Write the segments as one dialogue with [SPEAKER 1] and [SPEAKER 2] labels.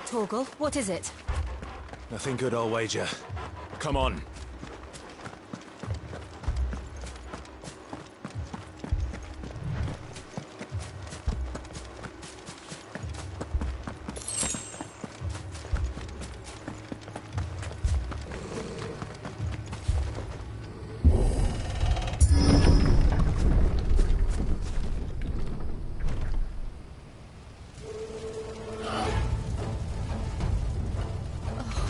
[SPEAKER 1] Torgal, what is it?
[SPEAKER 2] Nothing good, I'll wager. Come on.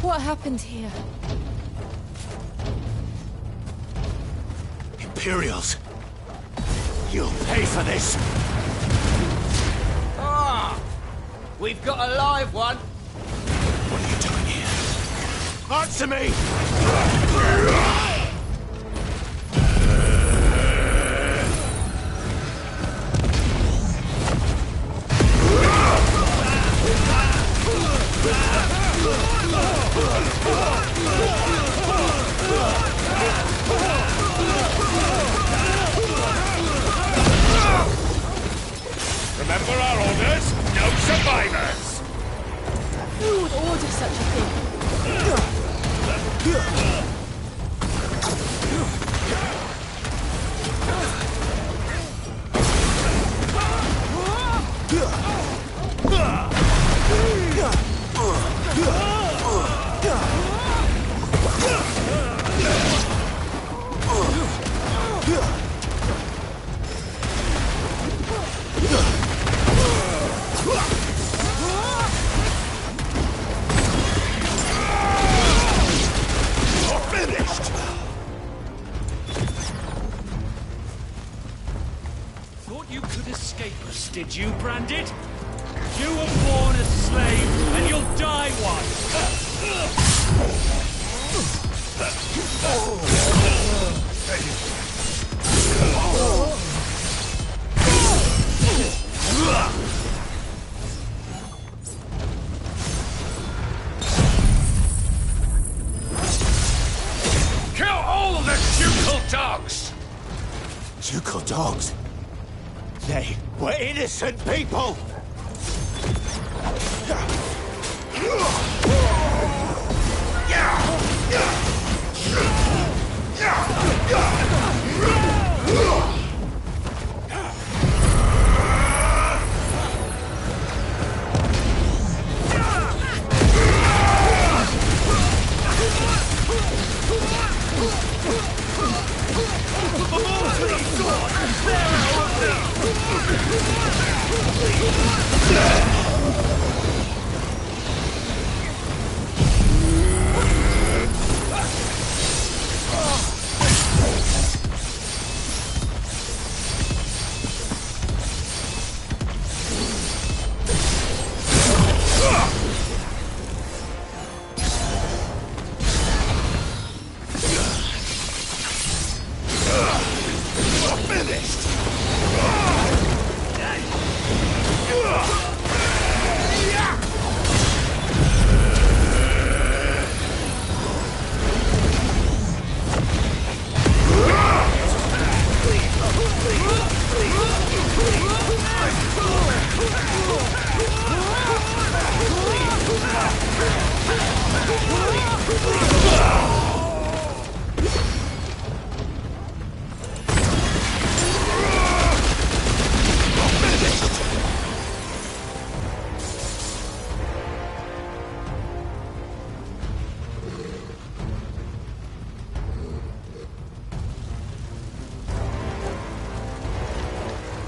[SPEAKER 1] What happened here?
[SPEAKER 2] Imperials! You'll pay for this!
[SPEAKER 3] Ah! We've got a live one!
[SPEAKER 2] What are you doing here? Answer me!
[SPEAKER 4] Remember our orders? No survivors!
[SPEAKER 1] Who would order such a thing?
[SPEAKER 4] Thought you could escape us, did you, Branded? You were born a slave, and you'll die one! Kill all the ducal dogs!
[SPEAKER 2] Ducal dogs? They were innocent people!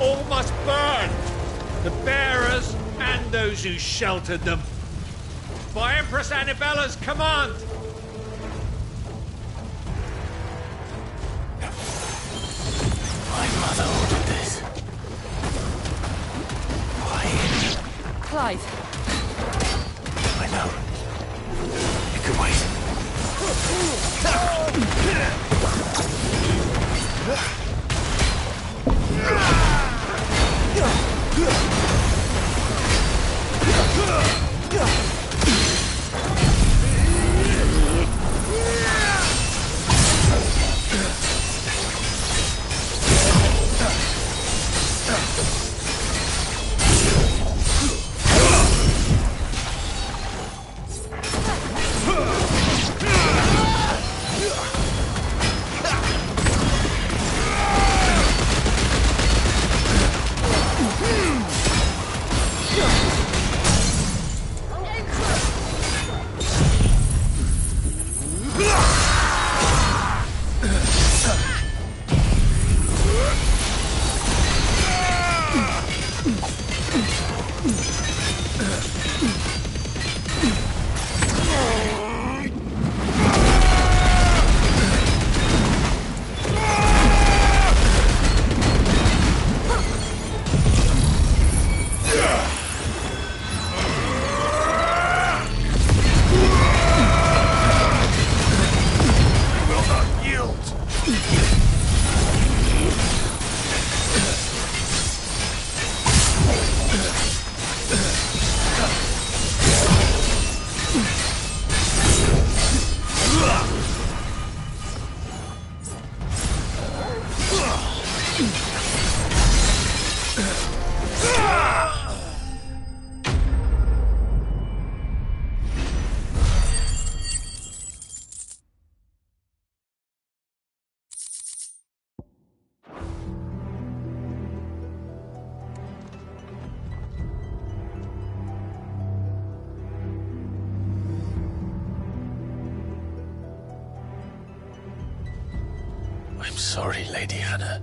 [SPEAKER 4] All must burn! The bearers and those who sheltered them. By Empress Annibella's command!
[SPEAKER 2] My mother ordered this. Why?
[SPEAKER 1] Clive.
[SPEAKER 2] I know. It could wait. I'm sorry, Lady Hannah.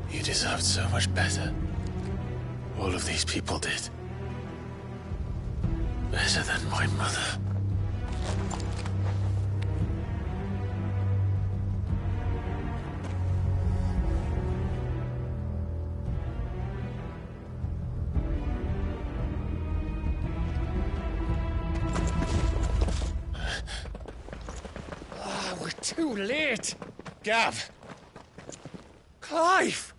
[SPEAKER 2] You deserved so much better. All of these people did. Better than my mother.
[SPEAKER 4] We're too late. Gav. Clive.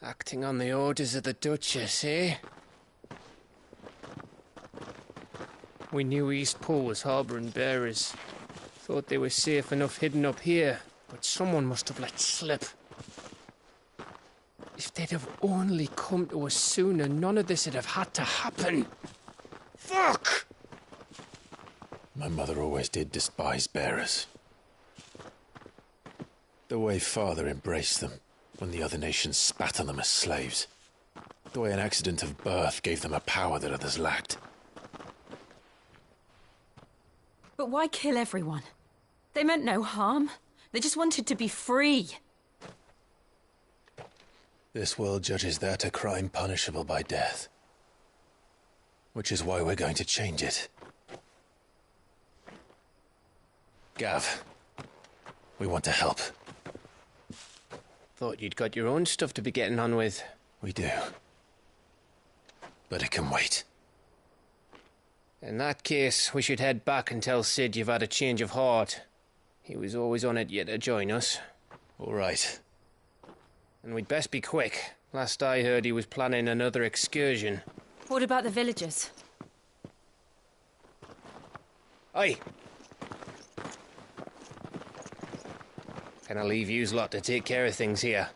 [SPEAKER 3] Acting on the orders of the Duchess, eh? We knew Eastpool was harbouring bearers. Thought they were safe enough hidden up here, but someone must have let slip. If they'd have only come to us sooner, none of this would have had to happen. Fuck!
[SPEAKER 2] My mother always did despise bearers. The way Father embraced them when the other nations spat on them as slaves. The way an accident of birth gave them a power that others lacked.
[SPEAKER 1] But why kill everyone? They meant no harm. They just wanted to be free.
[SPEAKER 2] This world judges that a crime punishable by death. Which is why we're going to change it. Gav, we want to help.
[SPEAKER 3] Thought you'd got your own stuff to be getting on with.
[SPEAKER 2] We do. But it can wait.
[SPEAKER 3] In that case, we should head back and tell Sid you've had a change of heart. He was always on it yet to join us.
[SPEAKER 2] All right.
[SPEAKER 3] And we'd best be quick. Last I heard, he was planning another excursion.
[SPEAKER 1] What about the villagers?
[SPEAKER 3] Aye. Can I leave yous lot to take care of things here?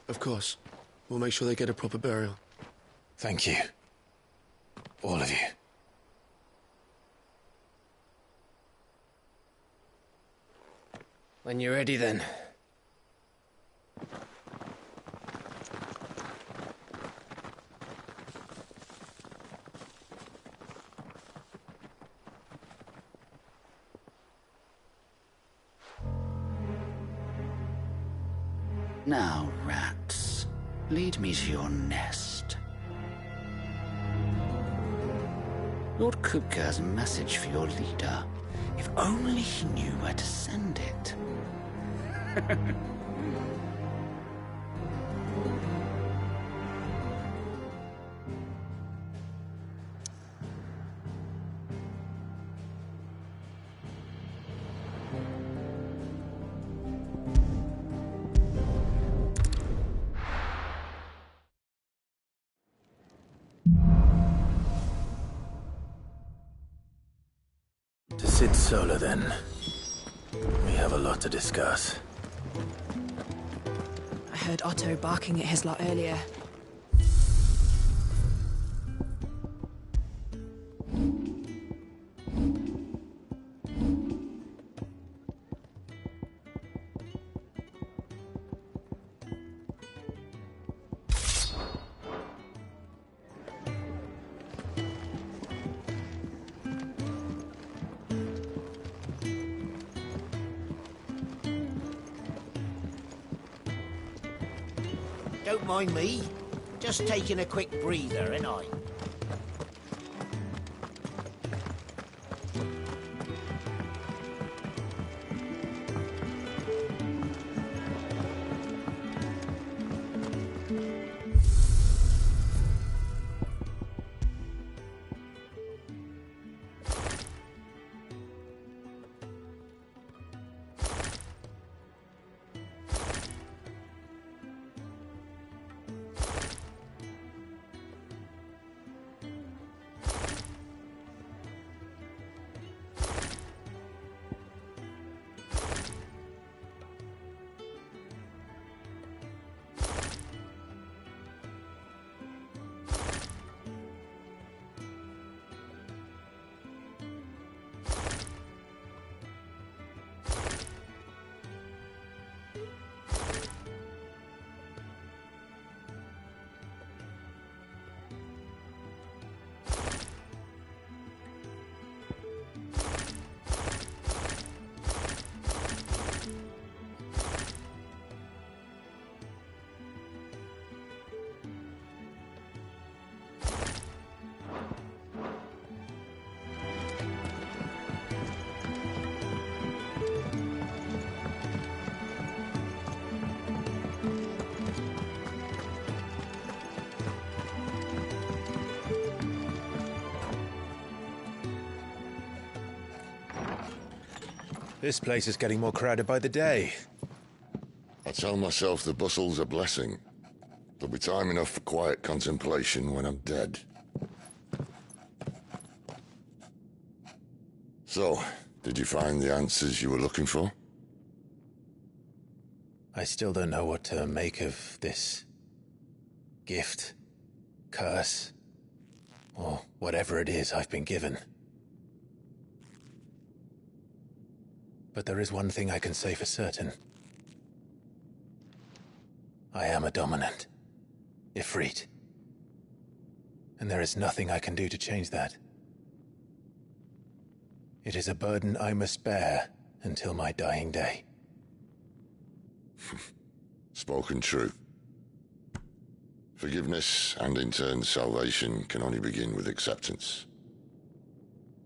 [SPEAKER 5] Of course. We'll make sure they get a proper burial.
[SPEAKER 2] Thank you. All of you.
[SPEAKER 3] When you're ready, then.
[SPEAKER 6] Now, rats, lead me to your nest. Lord Kupka has a message for your leader. If only he knew where to send it.
[SPEAKER 2] To Sid Solar, then. We have a lot to discuss.
[SPEAKER 1] I heard Otto barking at his lot earlier.
[SPEAKER 7] Don't mind me. Just taking a quick breather, ain't I?
[SPEAKER 2] This place is getting more crowded by the day.
[SPEAKER 8] I tell myself the bustle's a blessing. There'll be time enough for quiet contemplation when I'm dead. So, did you find the answers you were looking for?
[SPEAKER 2] I still don't know what to make of this gift, curse, or whatever it is I've been given. But there is one thing I can say for certain. I am a dominant, Ifrit. And there is nothing I can do to change that. It is a burden I must bear until my dying day.
[SPEAKER 8] Spoken true. Forgiveness, and in turn salvation, can only begin with acceptance.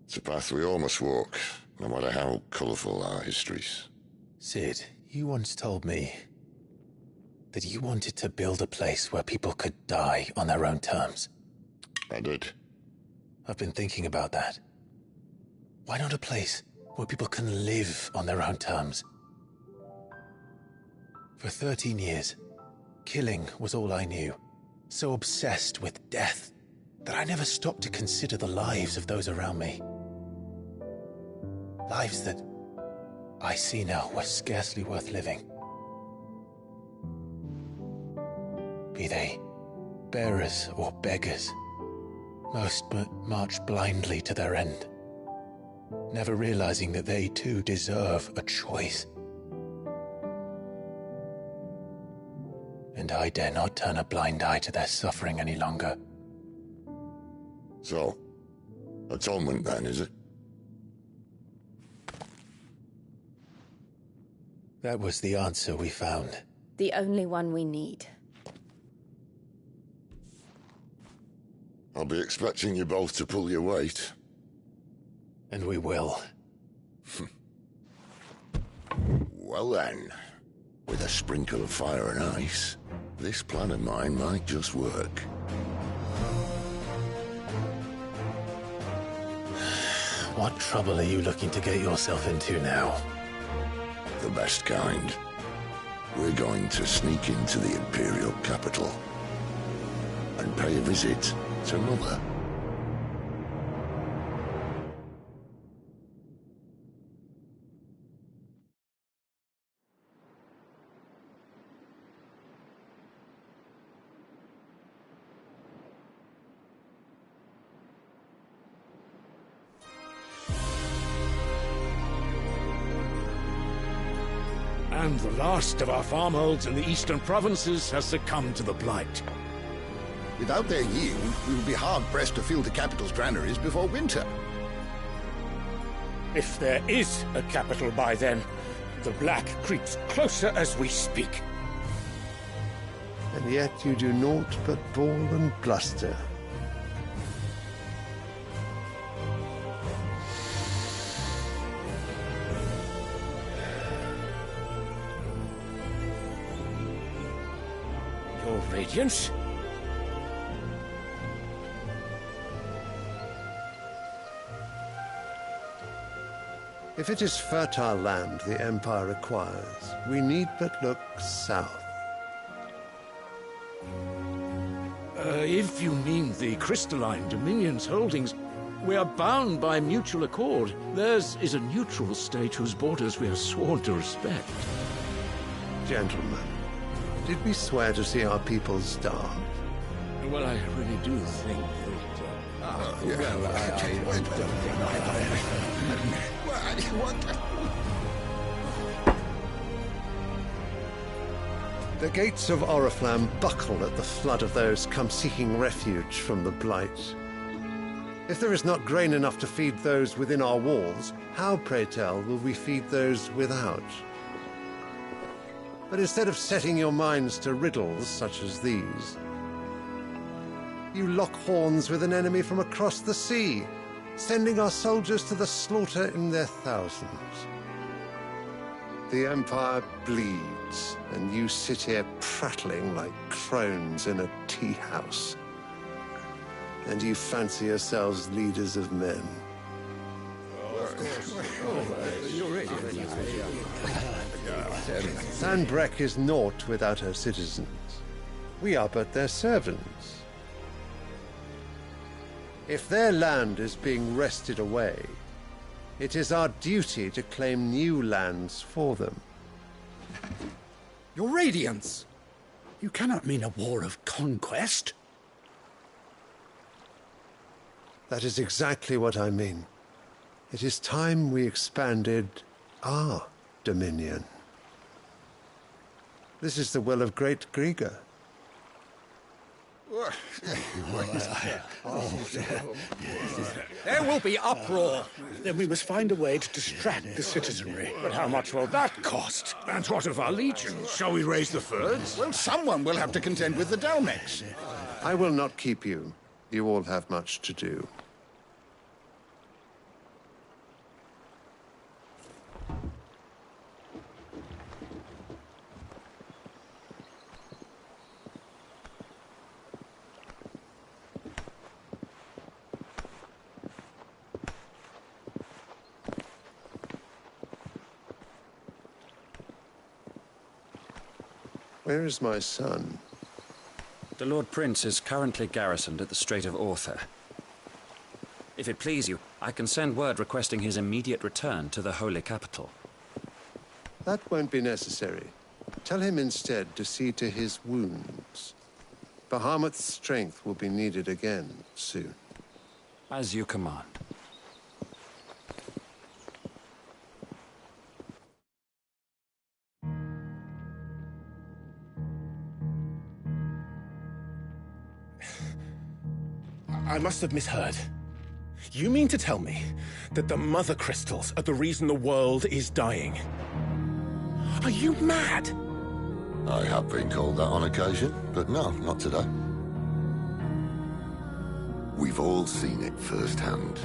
[SPEAKER 8] It's a path we all must walk, no matter how colourful our histories.
[SPEAKER 2] Cid, you once told me that you wanted to build a place where people could die on their own terms.
[SPEAKER 8] I did.
[SPEAKER 2] I've been thinking about that. Why not a place where people can live on their own terms? For 13 years, killing was all I knew. So obsessed with death that I never stopped to consider the lives of those around me. Lives that I see now were scarcely worth living. Be they bearers or beggars, most march blindly to their end, never realizing that they too deserve a choice. And I dare not turn a blind eye to their suffering any longer.
[SPEAKER 8] So, atonement then, is it?
[SPEAKER 2] That was the answer we found.
[SPEAKER 9] The only one we need.
[SPEAKER 8] I'll be expecting you both to pull your weight.
[SPEAKER 2] And we will.
[SPEAKER 8] Well then, with a sprinkle of fire and ice, this plan of mine might just work.
[SPEAKER 2] What trouble are you looking to get yourself into now?
[SPEAKER 8] The best kind. We're going to sneak into the Imperial capital and pay a visit to Mother.
[SPEAKER 4] And the last of our farmholds in the eastern provinces has succumbed to the blight.
[SPEAKER 10] Without their yield, we will be hard-pressed to fill the capital's granaries before winter.
[SPEAKER 4] If there is a capital by then, the black creeps closer as we speak.
[SPEAKER 11] And yet you do naught but bawl and bluster.
[SPEAKER 4] Your Radiance?
[SPEAKER 11] If it is fertile land the Empire requires, we need but look south.
[SPEAKER 4] If you mean the Crystalline Dominion's holdings, we are bound by mutual accord. Theirs is a neutral state whose borders we are sworn to respect.
[SPEAKER 11] Gentlemen, did we swear to see our people starve?
[SPEAKER 4] Well, I really do think that...
[SPEAKER 11] The gates of Oriflamme buckle at the flood of those come seeking refuge from the Blight. If there is not grain enough to feed those within our walls, how, pray tell, will we feed those without? But instead of setting your minds to riddles such as these, you lock horns with an enemy from across the sea, sending our soldiers to the slaughter in their thousands. The Empire bleeds, and you sit here prattling like crones in a tea house. And you fancy yourselves leaders of men. Sanbreque is naught without her citizens. We are but their servants. If their land is being wrested away, it is our duty to claim new lands for them.
[SPEAKER 12] Your Radiance! You cannot mean a war of conquest.
[SPEAKER 11] That is exactly what I mean. It is time we expanded our dominion. This is the will of great Griga.
[SPEAKER 12] There will be uproar. Then we must find a way to distract the citizenry. But how much will that cost?
[SPEAKER 4] And what of our legions? Shall we raise the Fyrds?
[SPEAKER 10] Well, someone will have to contend with the Dalmex.
[SPEAKER 11] I will not keep you. You all have much to do. Where is my son?
[SPEAKER 13] The Lord Prince is currently garrisoned at the Strait of Orther. If it please you, I can send word requesting his immediate return to the Holy Capital.
[SPEAKER 11] That won't be necessary. Tell him instead to see to his wounds. Bahamut's strength will be needed again soon.
[SPEAKER 13] As you command.
[SPEAKER 14] I must have misheard. You mean to tell me that the Mother Crystals are the reason the world is dying? Are you mad?
[SPEAKER 8] I have been called that on occasion, but no, not today. We've all seen it firsthand.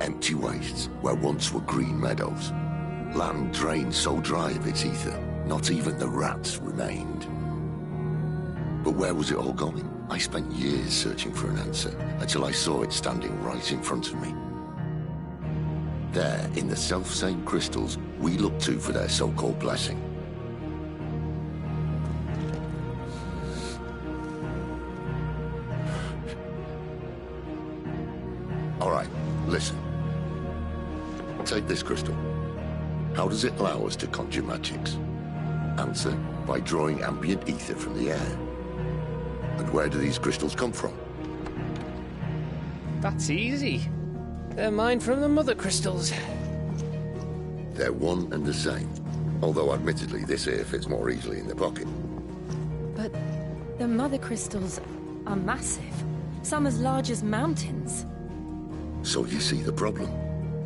[SPEAKER 8] Empty wastes where once were green meadows. Land drained so dry of its ether, not even the rats remained. But where was it all going? I spent years searching for an answer, until I saw it standing right in front of me. There, in the self-same crystals we look to for their so-called blessing. All right, listen. Take this crystal. How does it allow us to conjure magics? Answer, by drawing ambient ether from the air. And where do these crystals come from?
[SPEAKER 3] That's easy. They're mine from the Mother Crystals.
[SPEAKER 8] They're one and the same. Although admittedly this here fits more easily in the pocket.
[SPEAKER 1] But the Mother Crystals are massive. Some as large as mountains.
[SPEAKER 8] So you see the problem.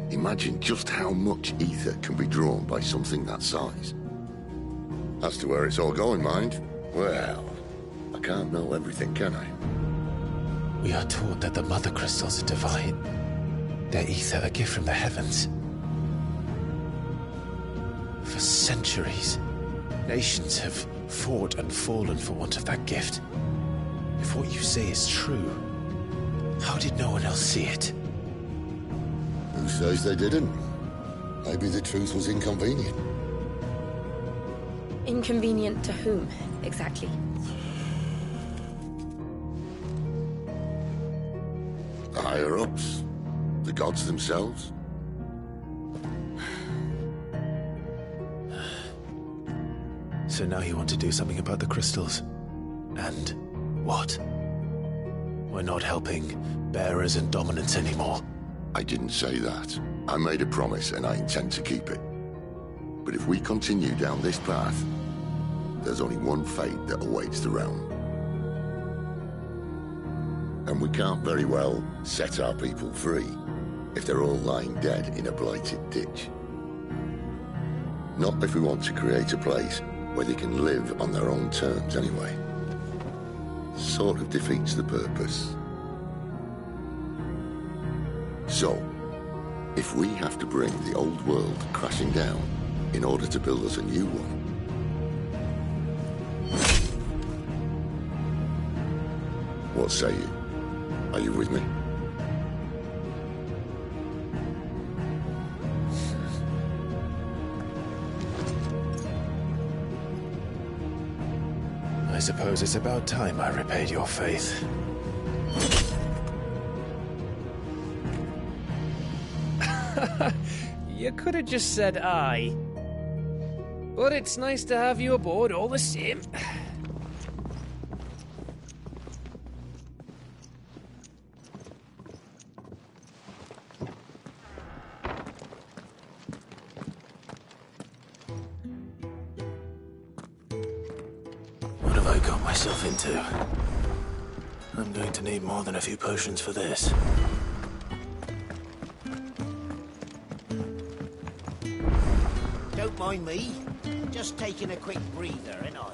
[SPEAKER 8] Imagine just how much ether can be drawn by something that size. As to where it's all going, mind, well, I can't know everything, can I?
[SPEAKER 2] We are taught that the Mother Crystals are divine. Their ether a gift from the heavens. For centuries, nations have fought and fallen for want of that gift. If what you say is true, how did no one else see it?
[SPEAKER 8] Who says they didn't? Maybe the truth was inconvenient.
[SPEAKER 9] Inconvenient to whom, exactly?
[SPEAKER 8] The higher-ups? The gods themselves?
[SPEAKER 2] So now you want to do something about the crystals. And what? We're not helping bearers and dominants anymore.
[SPEAKER 8] I didn't say that. I made a promise and I intend to keep it. But if we continue down this path, there's only one fate that awaits the realm. And we can't very well set our people free if they're all lying dead in a blighted ditch. Not if we want to create a place where they can live on their own terms anyway. Sort of defeats the purpose. So, if we have to bring the old world crashing down in order to build us a new one, what say you? Are you with me?
[SPEAKER 2] I suppose it's about time I repaid your faith.
[SPEAKER 3] You could have just said aye. But it's nice to have you aboard all the same.
[SPEAKER 2] What have I got myself into? I'm going to need more than a few potions for this.
[SPEAKER 7] Don't mind me. Just taking a quick breather, ain't I?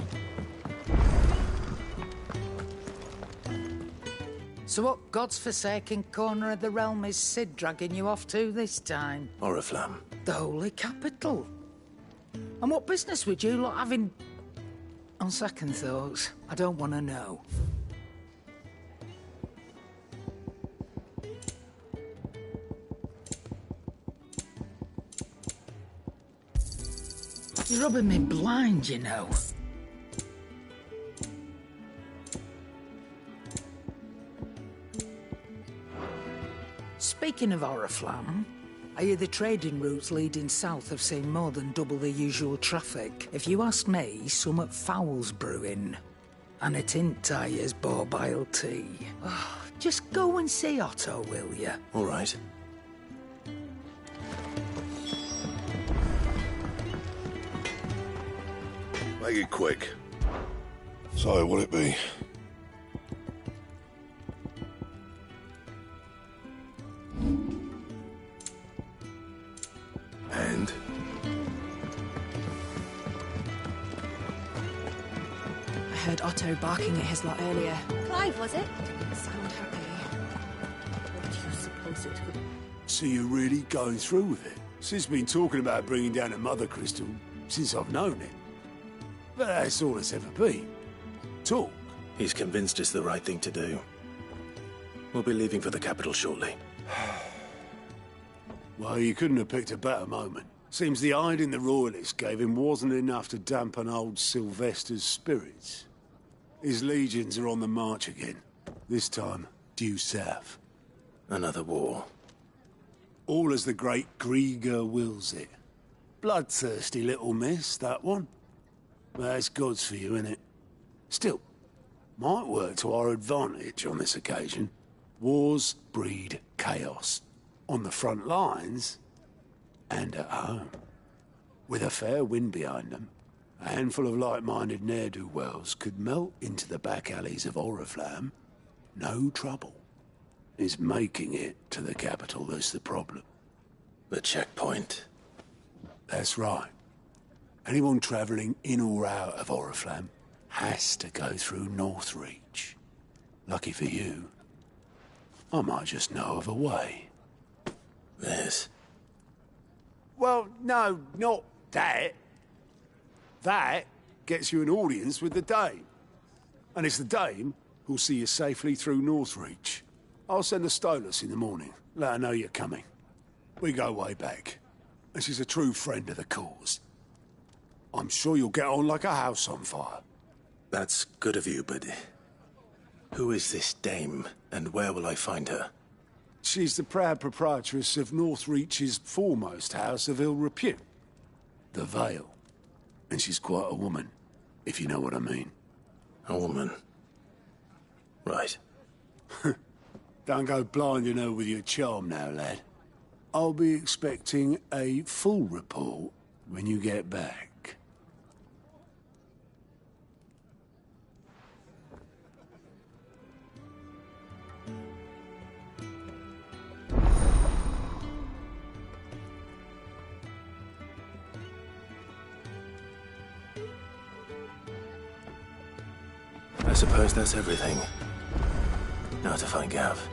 [SPEAKER 15] So what God's forsaken corner of the realm is Cid dragging you off to this time?
[SPEAKER 2] Oriflamme.
[SPEAKER 15] The holy capital. And what business would you lot have in... On second thoughts, I don't want to know. You're rubbing me blind, you know. Speaking of Oriflamme, I hear the trading routes leading south have seen more than double the usual traffic. If you ask me, somewhat foul's brewing. And it ain't Tyre's borbile tea. Oh, just go and see Otto, will you?
[SPEAKER 2] All right.
[SPEAKER 8] Make it quick.
[SPEAKER 10] So, what'll it be?
[SPEAKER 2] And?
[SPEAKER 16] I heard Otto barking at his lot earlier.
[SPEAKER 9] Clive, was it?
[SPEAKER 16] Sound happy.
[SPEAKER 9] What do you suppose it would...
[SPEAKER 12] So you're really going through with it? Sid's been talking about bringing down a mother crystal since I've known it. But that's all it's ever been. Talk.
[SPEAKER 2] He's convinced it's the right thing to do. We'll be leaving for the capital shortly.
[SPEAKER 12] Well, you couldn't have picked a better moment. Seems the hiding the royalists gave him wasn't enough to dampen old Sylvester's spirits. His legions are on the march again. This time, due south.
[SPEAKER 2] Another war.
[SPEAKER 12] All as the great Grieger wills it. Bloodthirsty little miss, that one. But that's God's for you, innit? Still, might work to our advantage on this occasion. Wars breed chaos. On the front lines, and at home. With a fair wind behind them, a handful of like-minded ne'er-do-wells could melt into the back alleys of Oriflamme. No trouble. It's making it to the capital that's the problem.
[SPEAKER 2] The checkpoint.
[SPEAKER 12] That's right. Anyone travelling in or out of Oriflamme has to go through Northreach. Lucky for you, I might just know of a way.
[SPEAKER 2] This?
[SPEAKER 12] Well, no, not that. That gets you an audience with the Dame. And it's the Dame who'll see you safely through Northreach. I'll send the Stolas in the morning. Let her know you're coming. We go way back. And she's a true friend of the cause. I'm sure you'll get on like a house on fire.
[SPEAKER 2] That's good of you, but... who is this Dame, and where will I find her?
[SPEAKER 12] She's the proud proprietress of Northreach's foremost house of ill repute, the Vale. And she's quite a woman, if you know what I mean.
[SPEAKER 2] A woman? Right.
[SPEAKER 12] Don't go blinding her with your charm now, lad. I'll be expecting a full report when you get back.
[SPEAKER 2] suppose that's everything. Now to find Gav.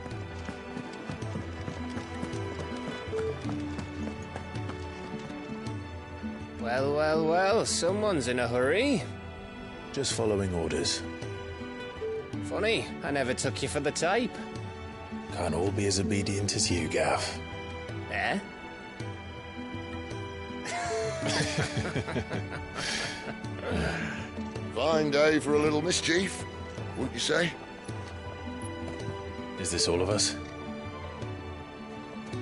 [SPEAKER 3] Well, well, well, someone's in a hurry.
[SPEAKER 2] Just following orders.
[SPEAKER 3] Funny, I never took you for the type.
[SPEAKER 2] Can't all be as obedient as you, Gav.
[SPEAKER 3] Eh?
[SPEAKER 8] Fine day for a little mischief, wouldn't you say?
[SPEAKER 2] Is this all of us?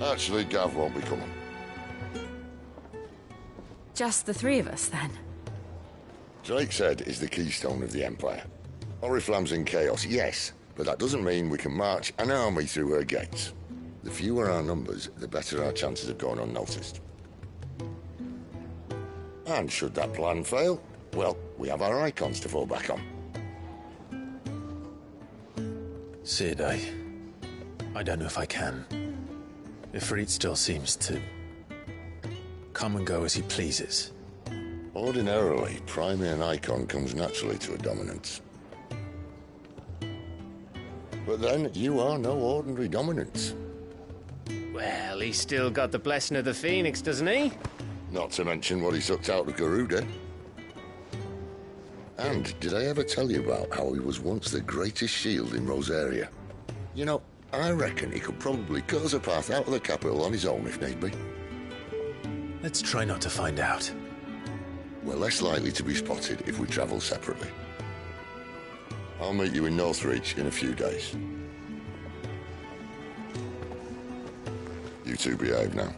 [SPEAKER 8] Actually, Gav won't be coming.
[SPEAKER 1] Just the three of us, then?
[SPEAKER 8] Drake's Head is the keystone of the Empire. Oriflamme's in chaos, yes, but that doesn't mean we can march an army through her gates. The fewer our numbers, the better our chances of going unnoticed. And should that plan fail, well, we have our icons to fall back on.
[SPEAKER 2] Cid, I don't know if I can. Ifrit still seems to come and go as he pleases.
[SPEAKER 8] Ordinarily, priming an icon comes naturally to a dominance. But then, you are no ordinary dominance.
[SPEAKER 3] Well, he's still got the blessing of the Phoenix, doesn't he?
[SPEAKER 8] Not to mention what he sucked out of Garuda. And did I ever tell you about how he was once the greatest shield in Rosaria? You know, I reckon he could probably cut us a path out of the capital on his own if need be.
[SPEAKER 2] Let's try not to find out.
[SPEAKER 8] We're less likely to be spotted if we travel separately. I'll meet you in Northreach in a few days. You two behave now.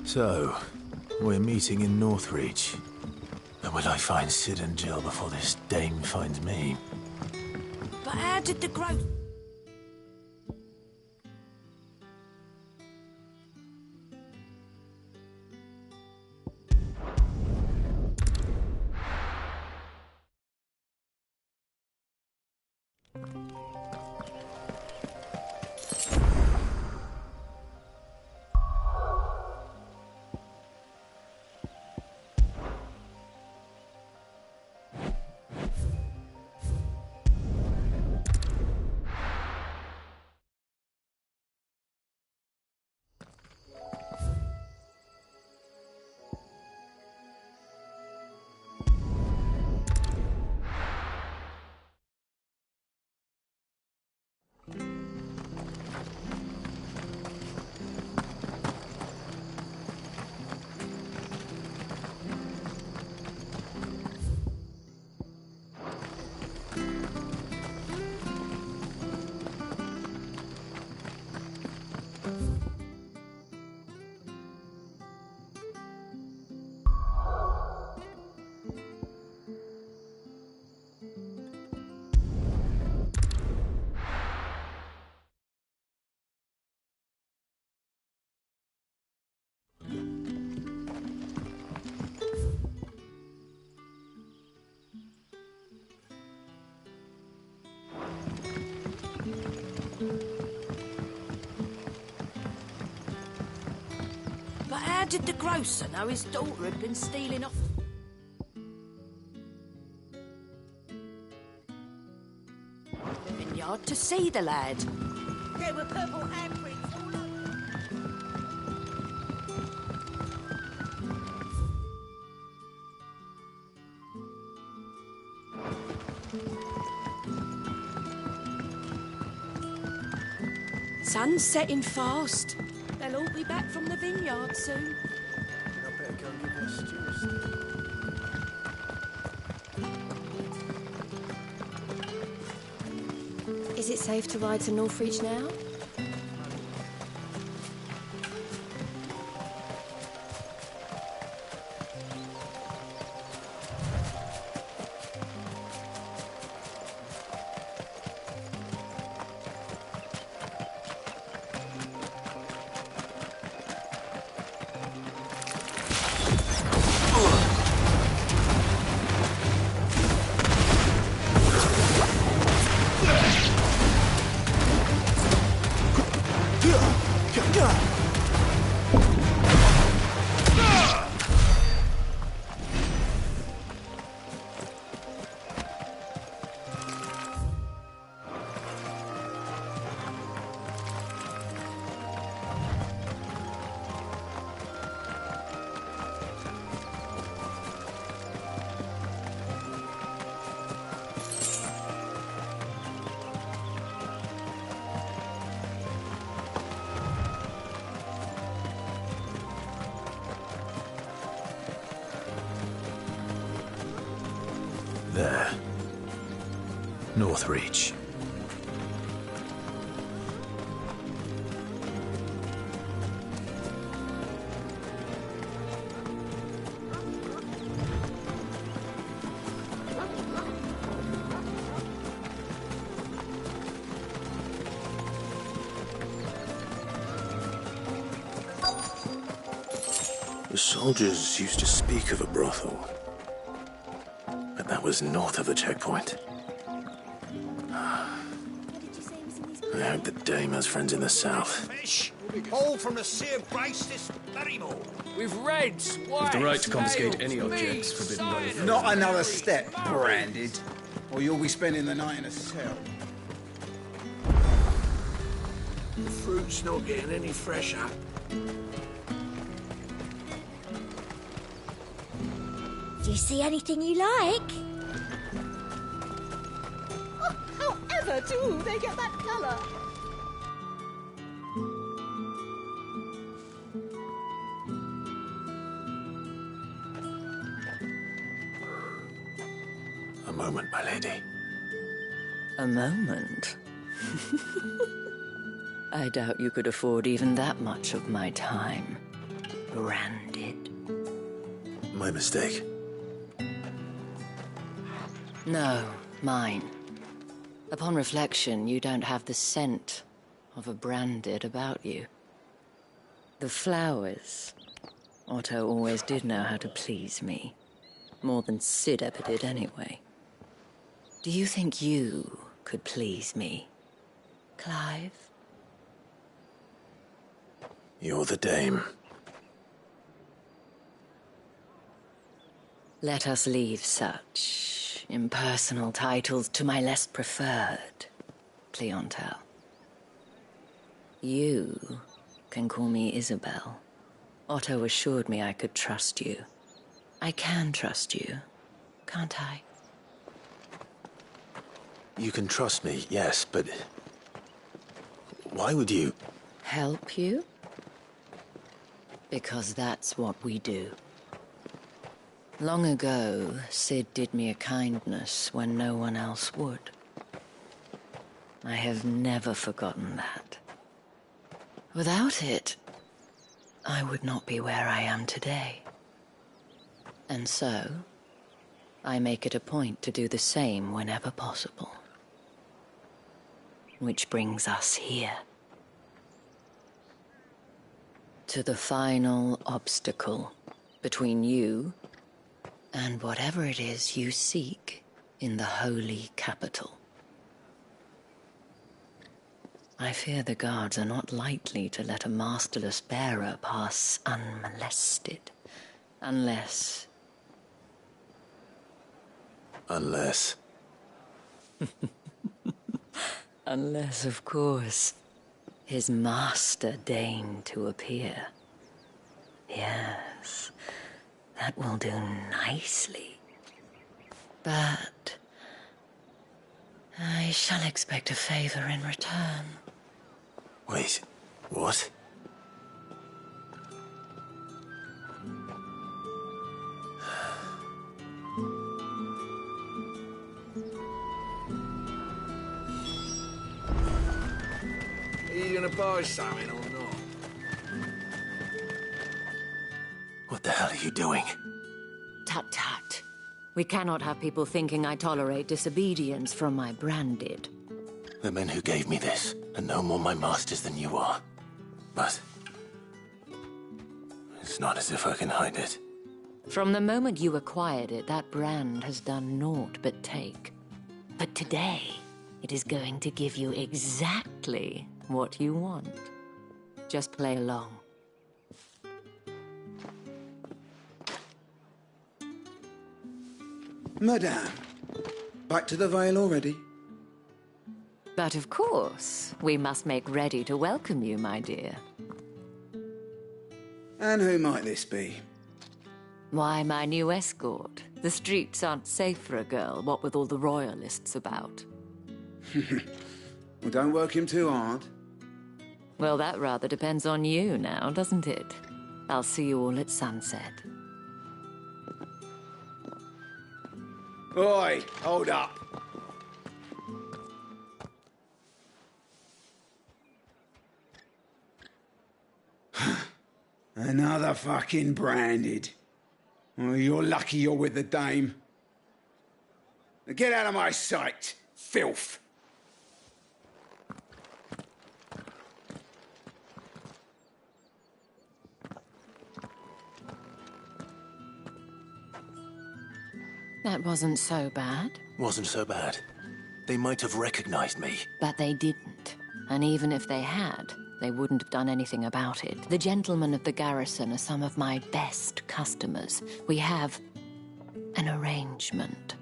[SPEAKER 2] So, we're meeting in Northreach. But will I find Cid and Jill before this dame finds me?
[SPEAKER 7] But how did the growth... But how did the grocer know his daughter had been stealing off... the vineyard to see the lad? There were purple handprints all over. Sun's setting fast. They'll all be back from the vineyard soon.
[SPEAKER 12] I better go give her Stuart.
[SPEAKER 1] Is it safe to ride to Northreach now?
[SPEAKER 2] There. Northreach. The soldiers used to speak of a brothel, but that was north of the checkpoint. I hope the dame has friends in the south.
[SPEAKER 17] Fish, all from the sea of grace this Barrymore.
[SPEAKER 3] With reds, whites,
[SPEAKER 18] the right to confiscate
[SPEAKER 3] nails,
[SPEAKER 18] any objects
[SPEAKER 3] meat,
[SPEAKER 18] forbidden by the
[SPEAKER 3] cider.
[SPEAKER 19] Not another step, Branded, or you'll be spending the night in a cell.
[SPEAKER 17] The fruit's not getting any fresher.
[SPEAKER 7] Do you see anything you like?
[SPEAKER 9] Oh, however do they get that colour?
[SPEAKER 2] A moment, my lady.
[SPEAKER 20] A moment? I doubt you could afford even that much of my time. Branded.
[SPEAKER 2] My mistake.
[SPEAKER 20] No, mine. Upon reflection, you don't have the scent of a Branded about you. The flowers. Otto always did know how to please me. More than Cid ever did anyway. Do you think you could please me, Clive?
[SPEAKER 2] You're the dame.
[SPEAKER 20] Let us leave such impersonal titles to my less preferred clientele. You can call me Isabel. Otto assured me I could trust you. I can trust you, can't I?
[SPEAKER 2] You can trust me, yes, but why would you?
[SPEAKER 20] Help you? Because that's what we do. Long ago, Cid did me a kindness when no one else would. I have never forgotten that. Without it, I would not be where I am today. And so, I make it a point to do the same whenever possible. Which brings us here. To the final obstacle between you and whatever it is you seek in the holy capital. I fear the guards are not likely to let a masterless bearer pass unmolested. Unless... Unless, of course, his master deigned to appear. Yes, that will do nicely. But I shall expect a favor in return.
[SPEAKER 2] Wait, what?
[SPEAKER 17] Are you gonna buy something or not?
[SPEAKER 2] What the hell are you doing?
[SPEAKER 20] Tut tut. We cannot have people thinking I tolerate disobedience from my Branded.
[SPEAKER 2] The men who gave me this are no more my masters than you are. But it's not as if I can hide it.
[SPEAKER 20] From the moment you acquired it, that brand has done naught but take. But today, it is going to give you exactly what you want. Just play along.
[SPEAKER 19] Madame, back to the Vale already?
[SPEAKER 20] But of course, we must make ready to welcome you, my dear.
[SPEAKER 19] And who might this be?
[SPEAKER 20] Why, my new escort. The streets aren't safe for a girl, what with all the royalists about.
[SPEAKER 19] Well, don't work him too hard.
[SPEAKER 20] Well, that rather depends on you now, doesn't it? I'll see you all at sunset.
[SPEAKER 19] Oi, hold up. Another fucking branded. Well, you're lucky you're with the dame. Now get out of my sight, filth.
[SPEAKER 20] That wasn't so bad.
[SPEAKER 2] Wasn't so bad. They might have recognized me.
[SPEAKER 20] But they didn't. And even if they had, they wouldn't have done anything about it. The gentlemen of the garrison are some of my best customers. We have an arrangement,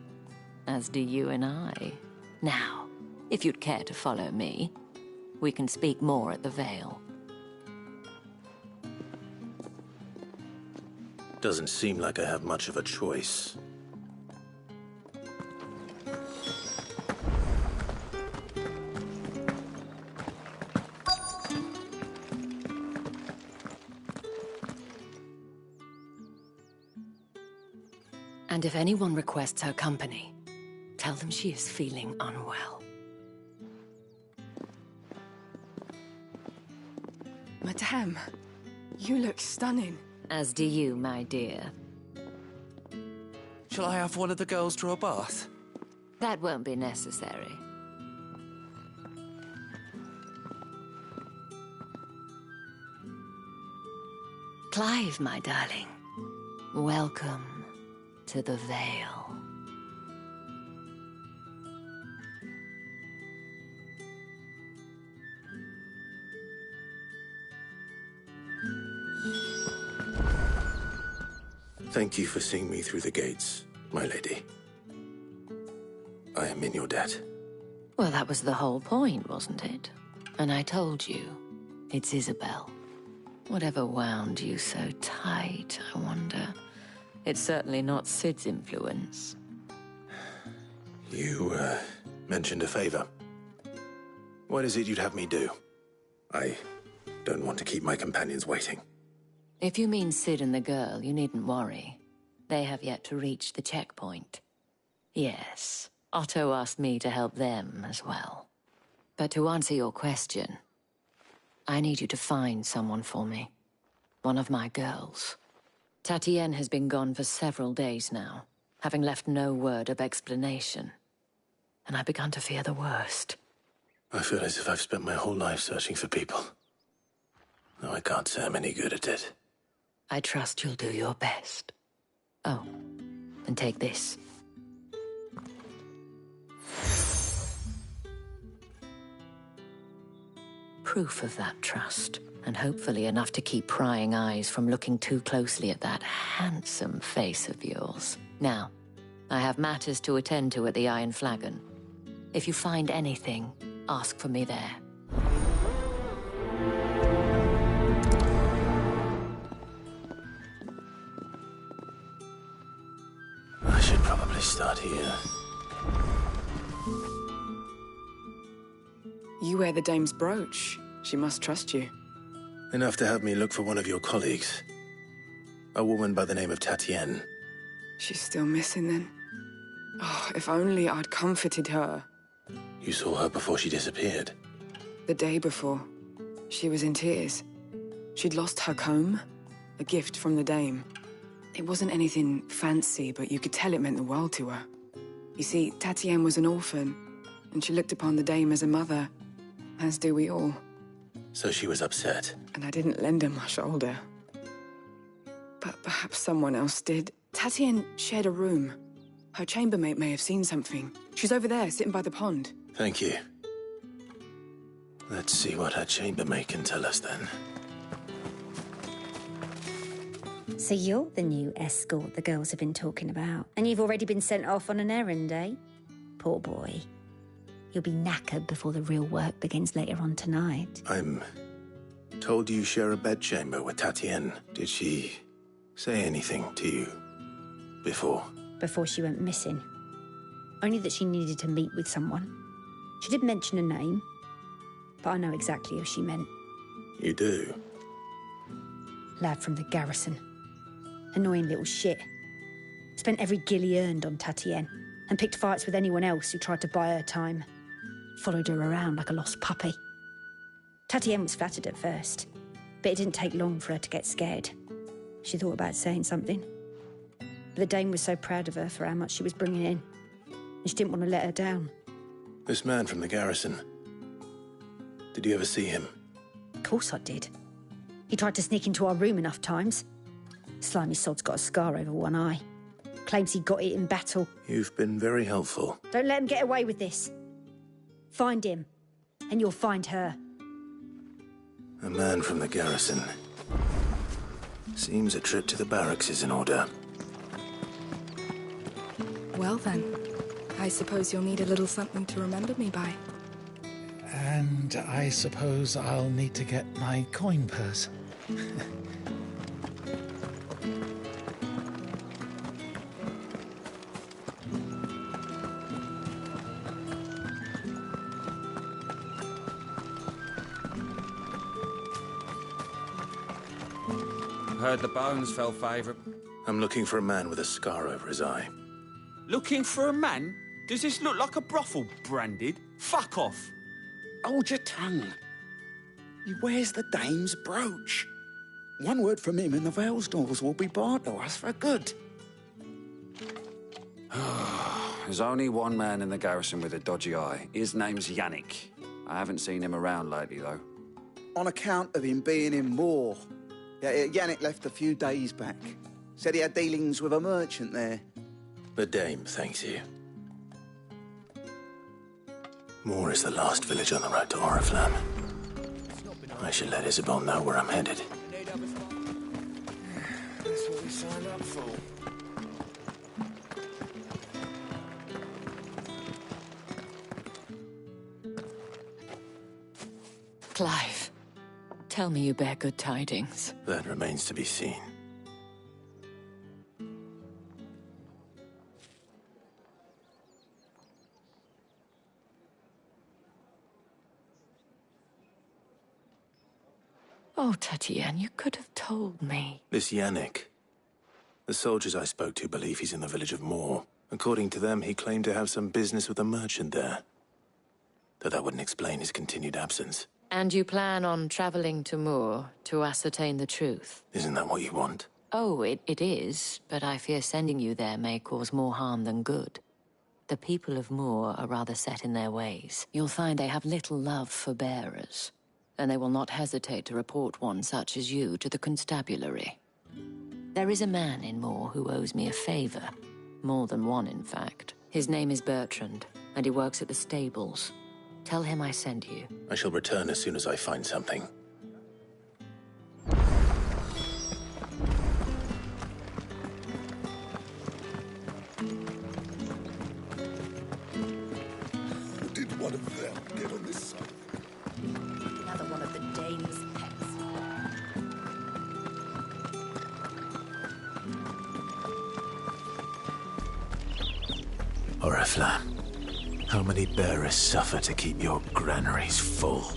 [SPEAKER 20] as do you and I. Now, if you'd care to follow me, we can speak more at the Vale.
[SPEAKER 2] Doesn't seem like I have much of a choice.
[SPEAKER 20] And if anyone requests her company, tell them she is feeling unwell.
[SPEAKER 16] Madame, you look stunning.
[SPEAKER 20] As do you, my dear.
[SPEAKER 18] Shall I have one of the girls draw a bath?
[SPEAKER 20] That won't be necessary. Clive, my darling. Welcome to the Vale.
[SPEAKER 2] Thank you for seeing me through the gates, my lady. I am in your debt.
[SPEAKER 20] Well, that was the whole point, wasn't it? And I told you, it's Isabel. Whatever wound you so tight, I wonder. It's certainly not Sid's influence.
[SPEAKER 2] You, mentioned a favor. What is it you'd have me do? I don't want to keep my companions waiting.
[SPEAKER 20] If you mean Sid and the girl, you needn't worry. They have yet to reach the checkpoint. Yes, Otto asked me to help them as well. But to answer your question, I need you to find someone for me. One of my girls. Tatienne has been gone for several days now, having left no word of explanation. And I began to fear the worst.
[SPEAKER 2] I feel as if I've spent my whole life searching for people. Though I can't say I'm any good at it.
[SPEAKER 20] I trust you'll do your best. Oh, and take this. Proof of that trust, and hopefully enough to keep prying eyes from looking too closely at that handsome face of yours. Now, I have matters to attend to at the Iron Flagon. If you find anything, ask for me there.
[SPEAKER 2] I should probably start here.
[SPEAKER 16] You wear the dame's brooch. She must trust you.
[SPEAKER 2] Enough to have me look for one of your colleagues. A woman by the name of Tatienne.
[SPEAKER 16] She's still missing then. Oh, if only I'd comforted her.
[SPEAKER 2] You saw her before she disappeared.
[SPEAKER 16] The day before, she was in tears. She'd lost her comb, a gift from the dame. It wasn't anything fancy, but you could tell it meant the world to her. You see, Tatienne was an orphan, and she looked upon the dame as a mother, as do we all.
[SPEAKER 2] So she was upset.
[SPEAKER 16] And I didn't lend her my shoulder. But perhaps someone else did. Tatienne shared a room. Her chambermaid may have seen something. She's over there, sitting by the pond.
[SPEAKER 2] Thank you. Let's see what her chambermaid can tell us then.
[SPEAKER 21] So you're the new escort the girls have been talking about. And you've already been sent off on an errand, eh? Poor boy. You'll be knackered before the real work begins later on tonight.
[SPEAKER 2] I'm told you share a bedchamber with Tatienne. Did she say anything to you before?
[SPEAKER 21] Before she went missing. Only that she needed to meet with someone. She did mention a name, but I know exactly who she meant.
[SPEAKER 2] You do?
[SPEAKER 21] Lad from the garrison. Annoying little shit. Spent every guil he earned on Tatienne. and picked fights with anyone else who tried to buy her time. Followed her around like a lost puppy. Tatienne was flattered at first, but it didn't take long for her to get scared. She thought about saying something. But the Dame was so proud of her for how much she was bringing in, and she didn't want to let her down.
[SPEAKER 2] This man from the garrison. Did you ever see him?
[SPEAKER 21] Of course I did. He tried to sneak into our room enough times. Slimy sod's got a scar over one eye. Claims he got it in battle.
[SPEAKER 2] You've been very helpful.
[SPEAKER 21] Don't let him get away with this. Find him, and you'll find her.
[SPEAKER 2] A man from the garrison. Seems a trip to the barracks is in order.
[SPEAKER 5] Well then, I suppose you'll need a little something to remember me by.
[SPEAKER 22] And I suppose I'll need to get my coin purse.
[SPEAKER 13] Heard the bones fell favourite.
[SPEAKER 2] I'm looking for a man with a scar over his eye.
[SPEAKER 23] Looking for a man? Does this look like a brothel, Branded? Fuck off.
[SPEAKER 19] Hold your tongue. He wears the Dame's brooch. One word from him and the Valesdorfs will be barred to us for good.
[SPEAKER 13] There's only one man in the garrison with a dodgy eye. His name's Yannick. I haven't seen him around lately, though.
[SPEAKER 19] On account of him being in Moor. Yeah, Yannick left a few days back. Said he had dealings with a merchant there.
[SPEAKER 2] The Dame thanks you. Moor is the last village on the road to Oriflamme. I should let Isabel know where I'm headed.
[SPEAKER 17] That's what we signed up for.
[SPEAKER 20] Clive, tell me you bear good tidings.
[SPEAKER 2] That remains to be seen.
[SPEAKER 20] Oh, Tatienne, you could have told me.
[SPEAKER 2] This Yannick. The soldiers I spoke to believe he's in the village of Moor. According to them, he claimed to have some business with a merchant there. Though that wouldn't explain his continued absence.
[SPEAKER 20] And you plan on traveling to Moor to ascertain the truth?
[SPEAKER 2] Isn't that what you want?
[SPEAKER 20] Oh, it is, but I fear sending you there may cause more harm than good. The people of Moor are rather set in their ways. You'll find they have little love for bearers, and they will not hesitate to report one such as you to the constabulary. There is a man in Moor who owes me a favor. More than one, in fact. His name is Bertrand, and he works at the stables. Tell him I sent you.
[SPEAKER 2] I shall return as soon as I find something.
[SPEAKER 8] Did one of them get on this side?
[SPEAKER 7] Another one of the Dame's pets.
[SPEAKER 2] Oriflamme. How many bearers suffer to keep your granaries full?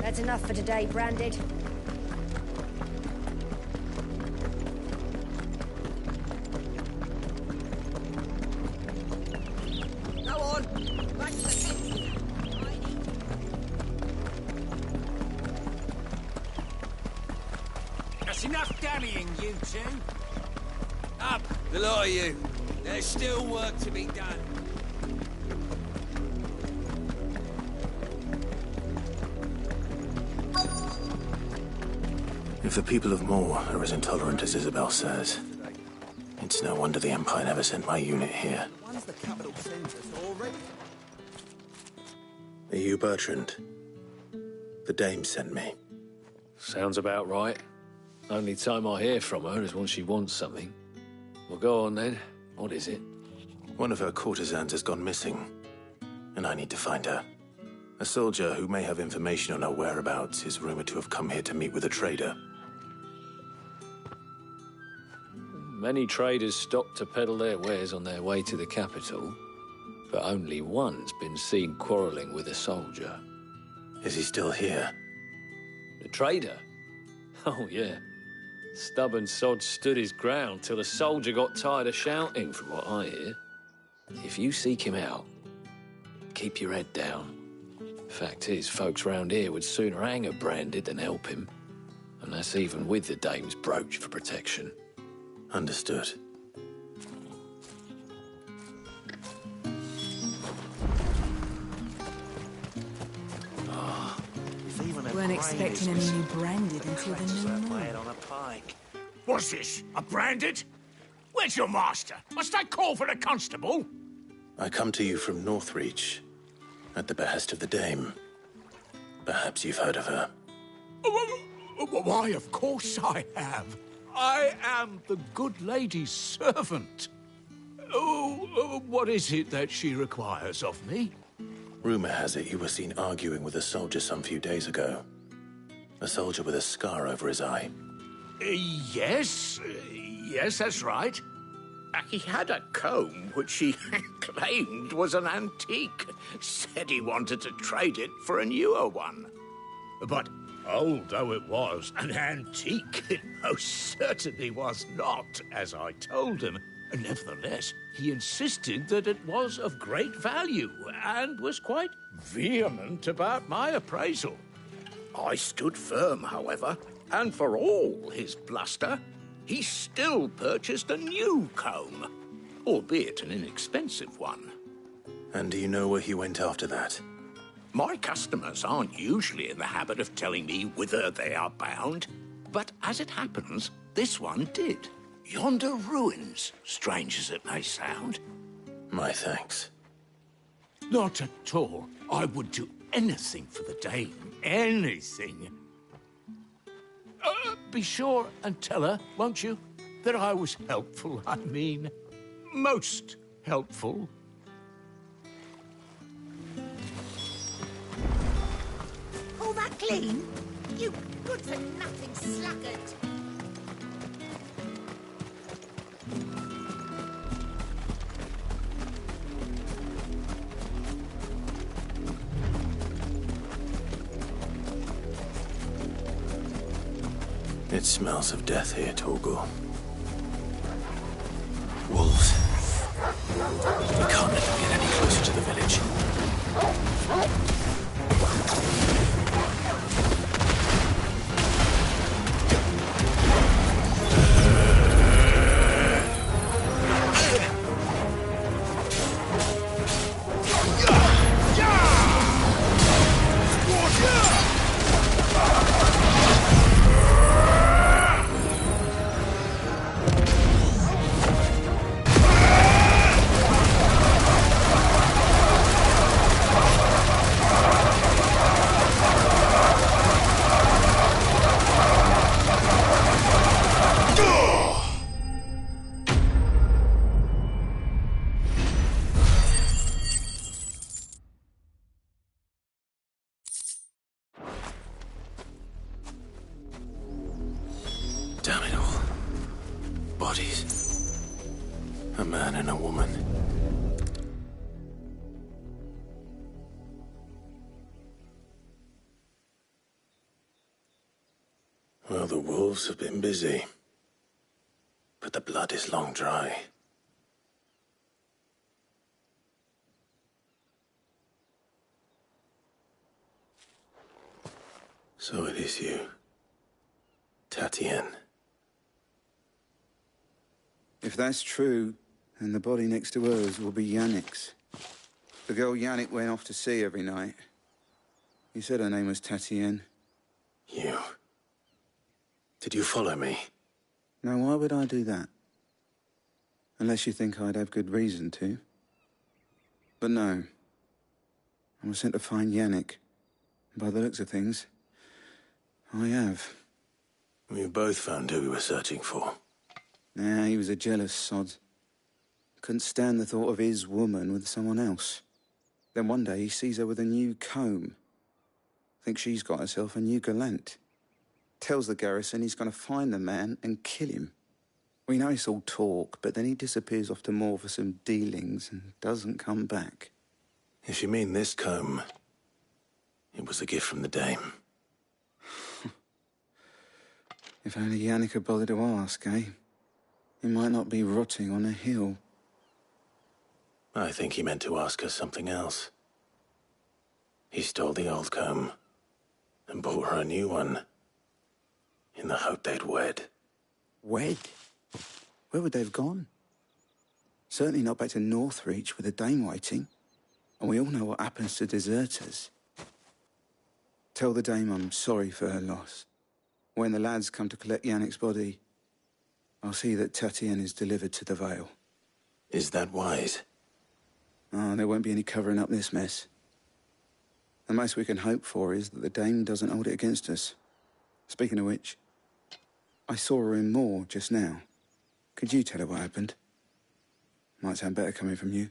[SPEAKER 21] That's enough for today, Branded.
[SPEAKER 7] Go on, back to the pit.
[SPEAKER 23] That's enough damning, you two.
[SPEAKER 17] Up, the lot of you. There's still work to be done.
[SPEAKER 2] If the people of Moor are as intolerant as Isabel says, it's no wonder the Empire never sent my unit here.
[SPEAKER 19] One's the capital centre already.
[SPEAKER 2] Are you Bertrand? The Dame sent me.
[SPEAKER 24] Sounds about right. Only time I hear from her is when she wants something. Well, go on then. What is it?
[SPEAKER 2] One of her courtesans has gone missing, and I need to find her. A soldier who may have information on her whereabouts is rumored to have come here to meet with a trader.
[SPEAKER 24] Many traders stop to peddle their wares on their way to the capital, but only one's been seen quarrelling with a soldier.
[SPEAKER 2] Is he still here?
[SPEAKER 24] The trader? Oh, yeah. Stubborn sod stood his ground till the soldier got tired of shouting, from what I hear. If you seek him out, keep your head down. Fact is, folks round here would sooner hang her branded than help him. And that's even with the dame's brooch for protection.
[SPEAKER 2] Understood.
[SPEAKER 5] Weren't expecting any new branded until the new moon.
[SPEAKER 4] On a pike. What's this? A branded? Where's your master? Must I call for a constable?
[SPEAKER 2] I come to you from Northreach, at the behest of the Dame. Perhaps you've heard of her.
[SPEAKER 4] Why, of course I have. I am the good lady's servant. Oh, what is it that she requires of me?
[SPEAKER 2] Rumor has it you were seen arguing with a soldier some few days ago. A soldier with a scar over his eye.
[SPEAKER 4] Yes, that's right. He had a comb which he claimed was an antique. Said he wanted to trade it for a newer one. But old though it was, an antique it most certainly was not, as I told him. Nevertheless, he insisted that it was of great value and was quite vehement about my appraisal. I stood firm, however, and for all his bluster, he still purchased a new comb, albeit an inexpensive one.
[SPEAKER 2] And do you know where he went after that?
[SPEAKER 4] My customers aren't usually in the habit of telling me whither they are bound, but as it happens, this one did. Yonder ruins, strange as it may sound.
[SPEAKER 2] My thanks.
[SPEAKER 4] Not at all. I would do anything for the Dame. Anything. Be sure and tell her, won't you, that I was helpful, I mean. Most helpful.
[SPEAKER 7] All that clean? You good-for-nothing sluggard.
[SPEAKER 2] It smells of death here, Torgal. Wolves. We can't let them get any closer to the village. Damn it all. Bodies. A man and a woman. Well, the wolves have been busy. But the blood is long dry. So it is you, Tatienne.
[SPEAKER 19] If that's true, then the body next to hers will be Yannick's. The girl Yannick went off to see every night. You said her name was Tatienne.
[SPEAKER 2] You? Did you follow me?
[SPEAKER 19] Now, why would I do that? Unless you think I'd have good reason to. But no. I was sent to find Yannick. By the looks of things, I have.
[SPEAKER 2] We both found who we were searching for.
[SPEAKER 19] Nah, he was a jealous sod. Couldn't stand the thought of his woman with someone else. Then one day he sees her with a new comb. Thinks she's got herself a new gallant. Tells the garrison he's going to find the man and kill him. We know it's all talk, but then he disappears off to Moor for some dealings and doesn't come back.
[SPEAKER 2] If you mean this comb, it It was a gift from the Dame.
[SPEAKER 19] If only Yannick had bothered to ask, eh? He might not be rotting on a hill.
[SPEAKER 2] I think he meant to ask her something else. He stole the old comb and bought her a new one in the hope they'd wed.
[SPEAKER 19] Wed? Where would they have gone? Certainly not back to Northreach with a Dame waiting. And we all know what happens to deserters. Tell the Dame I'm sorry for her loss. When the lads come to collect Yannick's body, I'll see that Tatienne is delivered to the Vale.
[SPEAKER 2] Is that wise?
[SPEAKER 19] Oh, there won't be any covering up this mess. The most we can hope for is that the Dame doesn't hold it against us. Speaking of which, I saw her in Moor just now. Could you tell her what happened? Might sound better coming from you.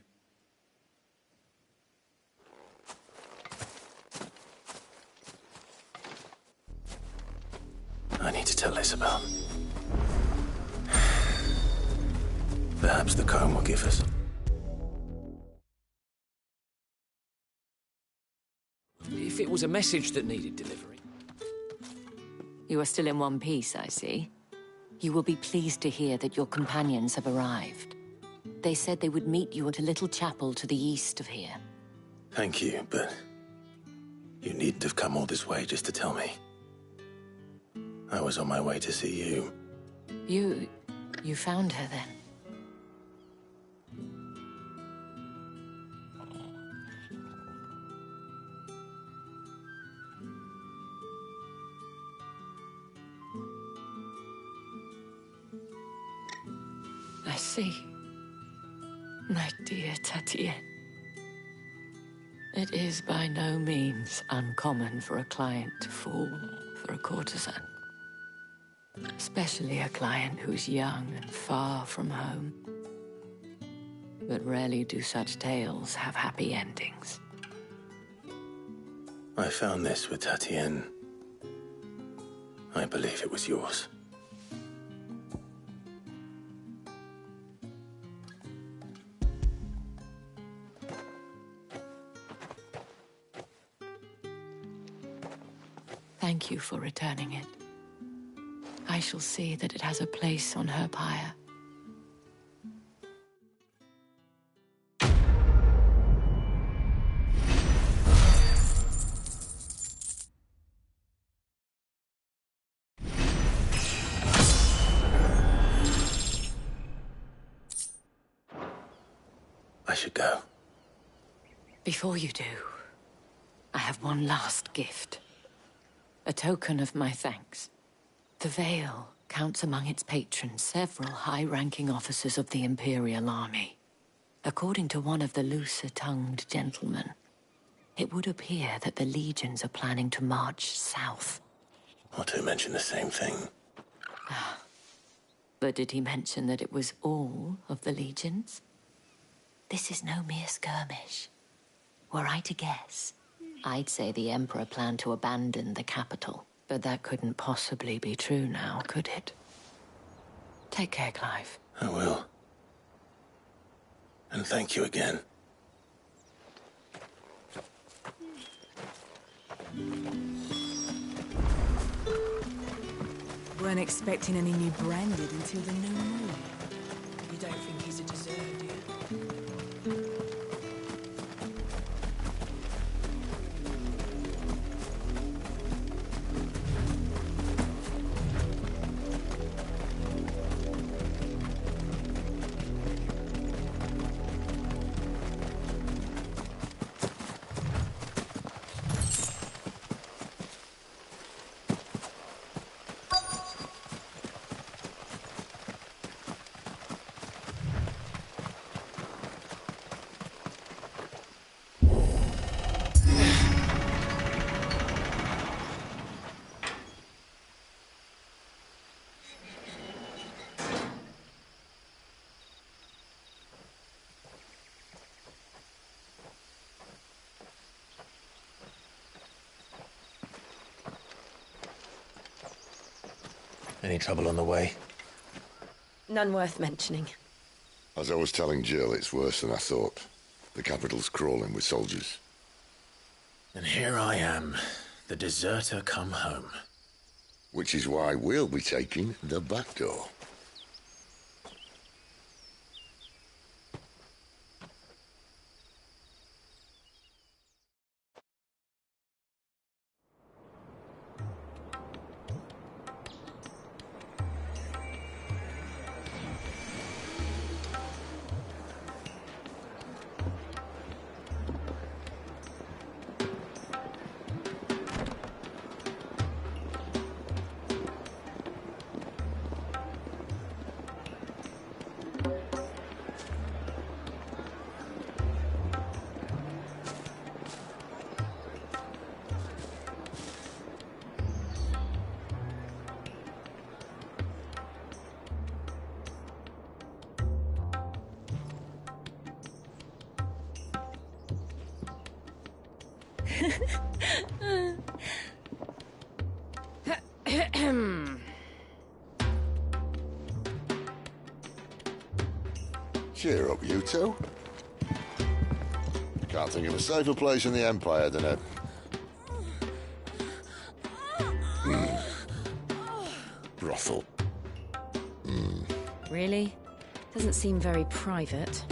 [SPEAKER 2] I need to tell Isabel. Perhaps the comb will give us.
[SPEAKER 24] If it was a message that needed delivering.
[SPEAKER 20] You are still in one piece, I see. You will be pleased to hear that your companions have arrived. They said they would meet you at a little chapel to the east of here.
[SPEAKER 2] Thank you, but you needn't have come all this way just to tell me. I was on my way to see you.
[SPEAKER 20] You found her then? I see. My dear Tatienne. It is by no means uncommon for a client to fall for a courtesan. Especially a client who's young and far from home. But rarely do such tales have happy endings.
[SPEAKER 2] I found this with Tatienne. I believe it was yours.
[SPEAKER 20] Thank you for returning it. I shall see that it has a place on her pyre.
[SPEAKER 2] I should go.
[SPEAKER 20] Before you do, I have one last gift. A token of my thanks. The Vale counts among its patrons several high-ranking officers of the Imperial Army. According to one of the looser-tongued gentlemen, it would appear that the legions are planning to march south.
[SPEAKER 2] Otto mentioned the same thing.
[SPEAKER 20] But did he mention that it was all of the legions? This is no mere skirmish. Were I to guess, I'd say the Emperor planned to abandon the capital. But that couldn't possibly be true now, could it? Take care, Clive.
[SPEAKER 2] I will. And thank you again.
[SPEAKER 5] Weren't expecting any new branded until the new moon.
[SPEAKER 7] You don't think he's a deserter, do you?
[SPEAKER 2] Any trouble on the way?
[SPEAKER 1] None worth mentioning.
[SPEAKER 8] As I was telling Jill, it's worse than I thought. The capital's crawling with soldiers.
[SPEAKER 2] And here I am, the deserter come home.
[SPEAKER 8] Which is why we'll be taking the back door. Cheer up, you two. Can't think of a safer place in the Empire than a... brothel.
[SPEAKER 1] Really? Doesn't seem very private.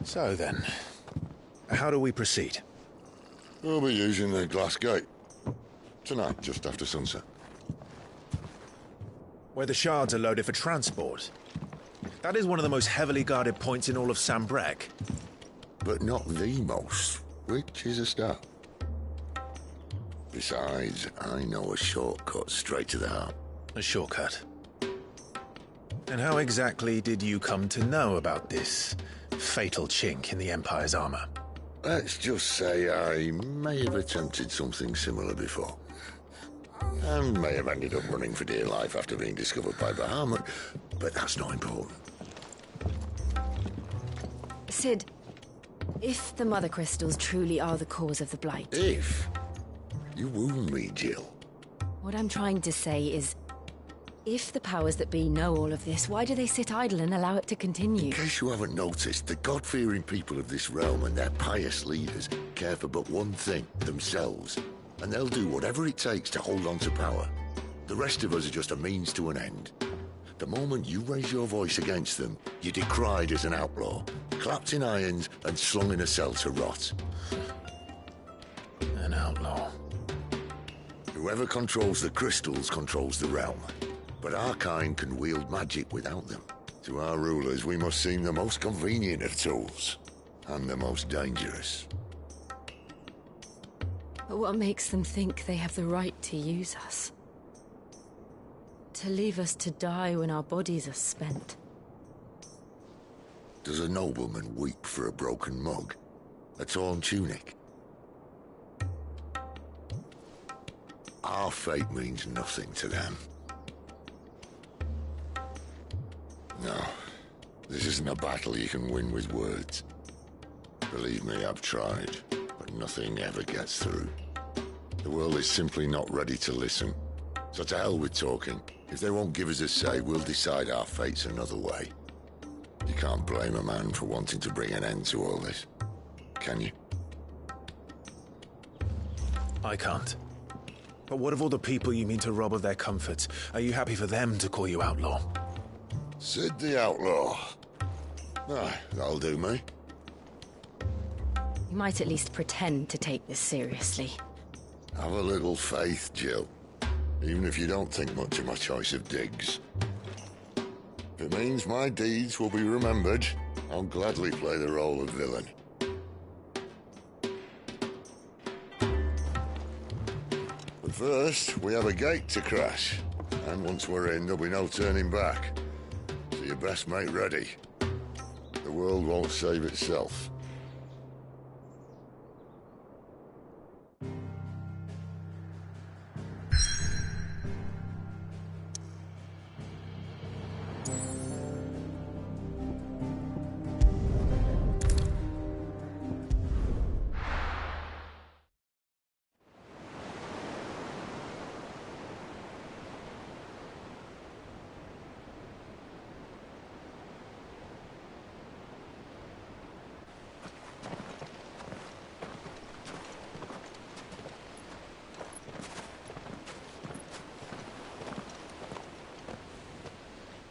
[SPEAKER 2] So then, how do we proceed?
[SPEAKER 8] We'll be using the Glass Gate. Tonight, just after sunset.
[SPEAKER 2] Where the shards are loaded for transport. That is one of the most heavily guarded points in all of Sambrec.
[SPEAKER 8] But not the most, which is a start. Besides, I know a shortcut straight to the heart.
[SPEAKER 2] A shortcut? And how exactly did you come to know about this fatal chink in the Empire's armor?
[SPEAKER 8] Let's just say I may have attempted something similar before. And may have ended up running for dear life after being discovered by Bahamut, but that's not important.
[SPEAKER 1] Cid, if the Mother Crystals truly are the cause of the Blight...
[SPEAKER 8] If? You wound me, Jill.
[SPEAKER 1] What I'm trying to say is, if the powers that be know all of this, why do they sit idle and allow it to continue?
[SPEAKER 8] In case you haven't noticed, the God-fearing people of this realm and their pious leaders care for but one thing, themselves. And they'll do whatever it takes to hold on to power. The rest of us are just a means to an end. The moment you raise your voice against them, you're decried as an outlaw, clapped in irons and slung in a cell to rot.
[SPEAKER 2] An outlaw.
[SPEAKER 8] Whoever controls the crystals controls the realm. But our kind can wield magic without them. To our rulers, we must seem the most convenient of tools. And the most dangerous.
[SPEAKER 1] But what makes them think they have the right to use us? To leave us to die when our bodies are spent?
[SPEAKER 8] Does a nobleman weep for a broken mug? A torn tunic? Our fate means nothing to them. No, this isn't a battle you can win with words. Believe me, I've tried, but nothing ever gets through. The world is simply not ready to listen. So to hell with talking. If they won't give us a say, we'll decide our fates another way. You can't blame a man for wanting to bring an end to all this, can you?
[SPEAKER 2] I can't. But what of all the people you mean to rob of their comforts? Are you happy for them to call you outlaw?
[SPEAKER 8] Cid the Outlaw. Ah, that'll do me.
[SPEAKER 1] You might at least pretend to take this seriously.
[SPEAKER 8] Have a little faith, Jill. Even if you don't think much of my choice of digs. If it means my deeds will be remembered, I'll gladly play the role of villain. But first, we have a gate to crash. And once we're in, there'll be no turning back. So you best make ready. The world won't save itself.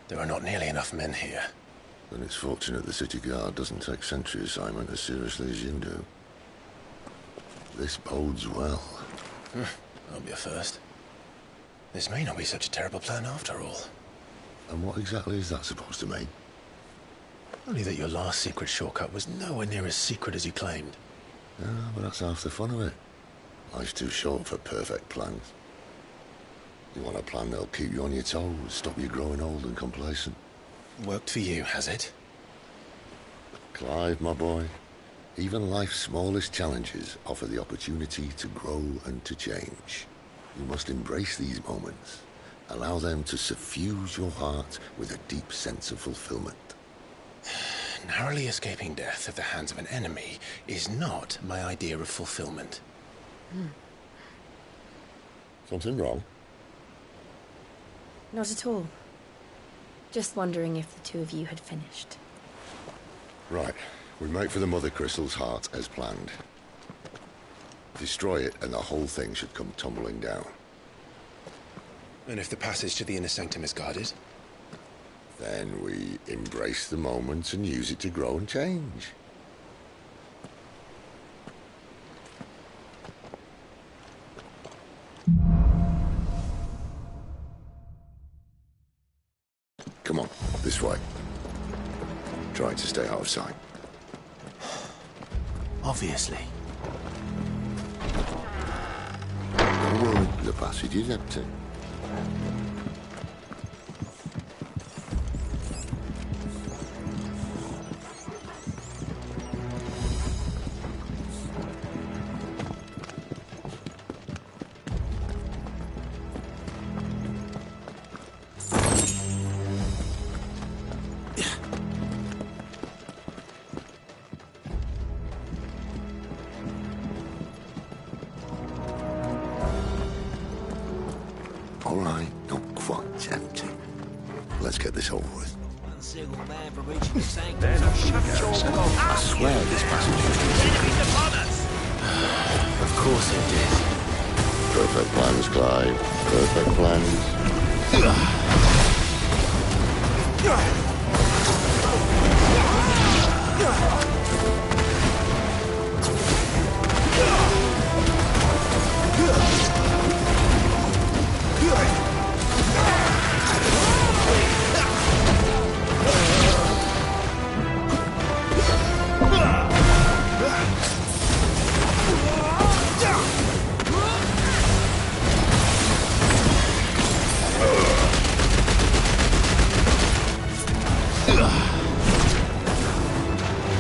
[SPEAKER 2] There are not nearly enough men here.
[SPEAKER 8] Then it's fortunate the city guard doesn't take sentry assignment as seriously as you do. This bodes well.
[SPEAKER 2] That'll be a first. This may not be such a terrible plan after all.
[SPEAKER 8] And what exactly is that supposed to mean?
[SPEAKER 2] Only that your last secret shortcut was nowhere near as secret as you claimed.
[SPEAKER 8] Yeah, but that's half the fun of it. Life's too short for perfect plans. You want a plan that'll keep you on your toes, stop you growing old and complacent.
[SPEAKER 2] Worked for you, has it?
[SPEAKER 8] Clive, my boy, even life's smallest challenges offer the opportunity to grow and to change. You must embrace these moments. Allow them to suffuse your heart with a deep sense of fulfillment.
[SPEAKER 2] Narrowly escaping death at the hands of an enemy is not my idea of fulfillment.
[SPEAKER 8] Something wrong?
[SPEAKER 21] Not at all. Just wondering if the two of you had finished.
[SPEAKER 8] Right. We make for the Mother Crystal's heart as planned. Destroy it and the whole thing should come tumbling down.
[SPEAKER 2] And if the passage to the inner sanctum is guarded?
[SPEAKER 8] Then we embrace the moment and use it to grow and change. Come on, this way. Try to stay out of sight.
[SPEAKER 2] Obviously.
[SPEAKER 8] Don't worry, the passage is empty. All right, not quite empty. Let's get this over with.
[SPEAKER 17] One single man from each of the sanctums.
[SPEAKER 8] I swear this passage
[SPEAKER 17] Enemies upon us!
[SPEAKER 2] Of course it did.
[SPEAKER 8] Perfect plans, Clive. Perfect plans.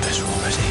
[SPEAKER 2] Better already.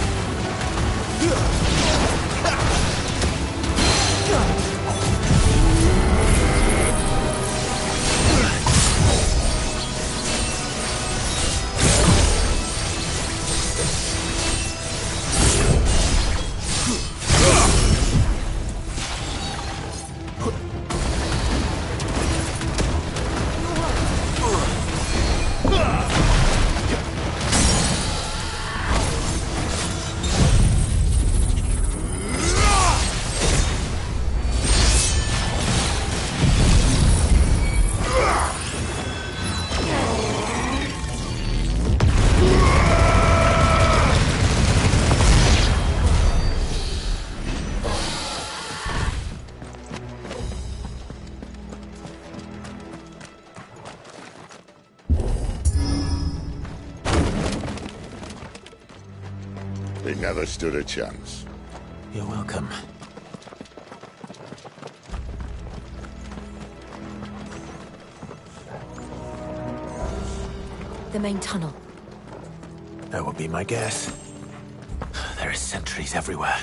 [SPEAKER 8] They never stood a chance.
[SPEAKER 2] You're welcome.
[SPEAKER 21] The main tunnel.
[SPEAKER 2] That would be my guess. There are sentries everywhere.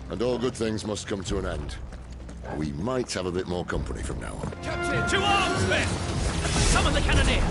[SPEAKER 8] And all good things must come to an end. We might have a bit more company from now on.
[SPEAKER 17] Captain, to arms, men! Summon the cannoneer!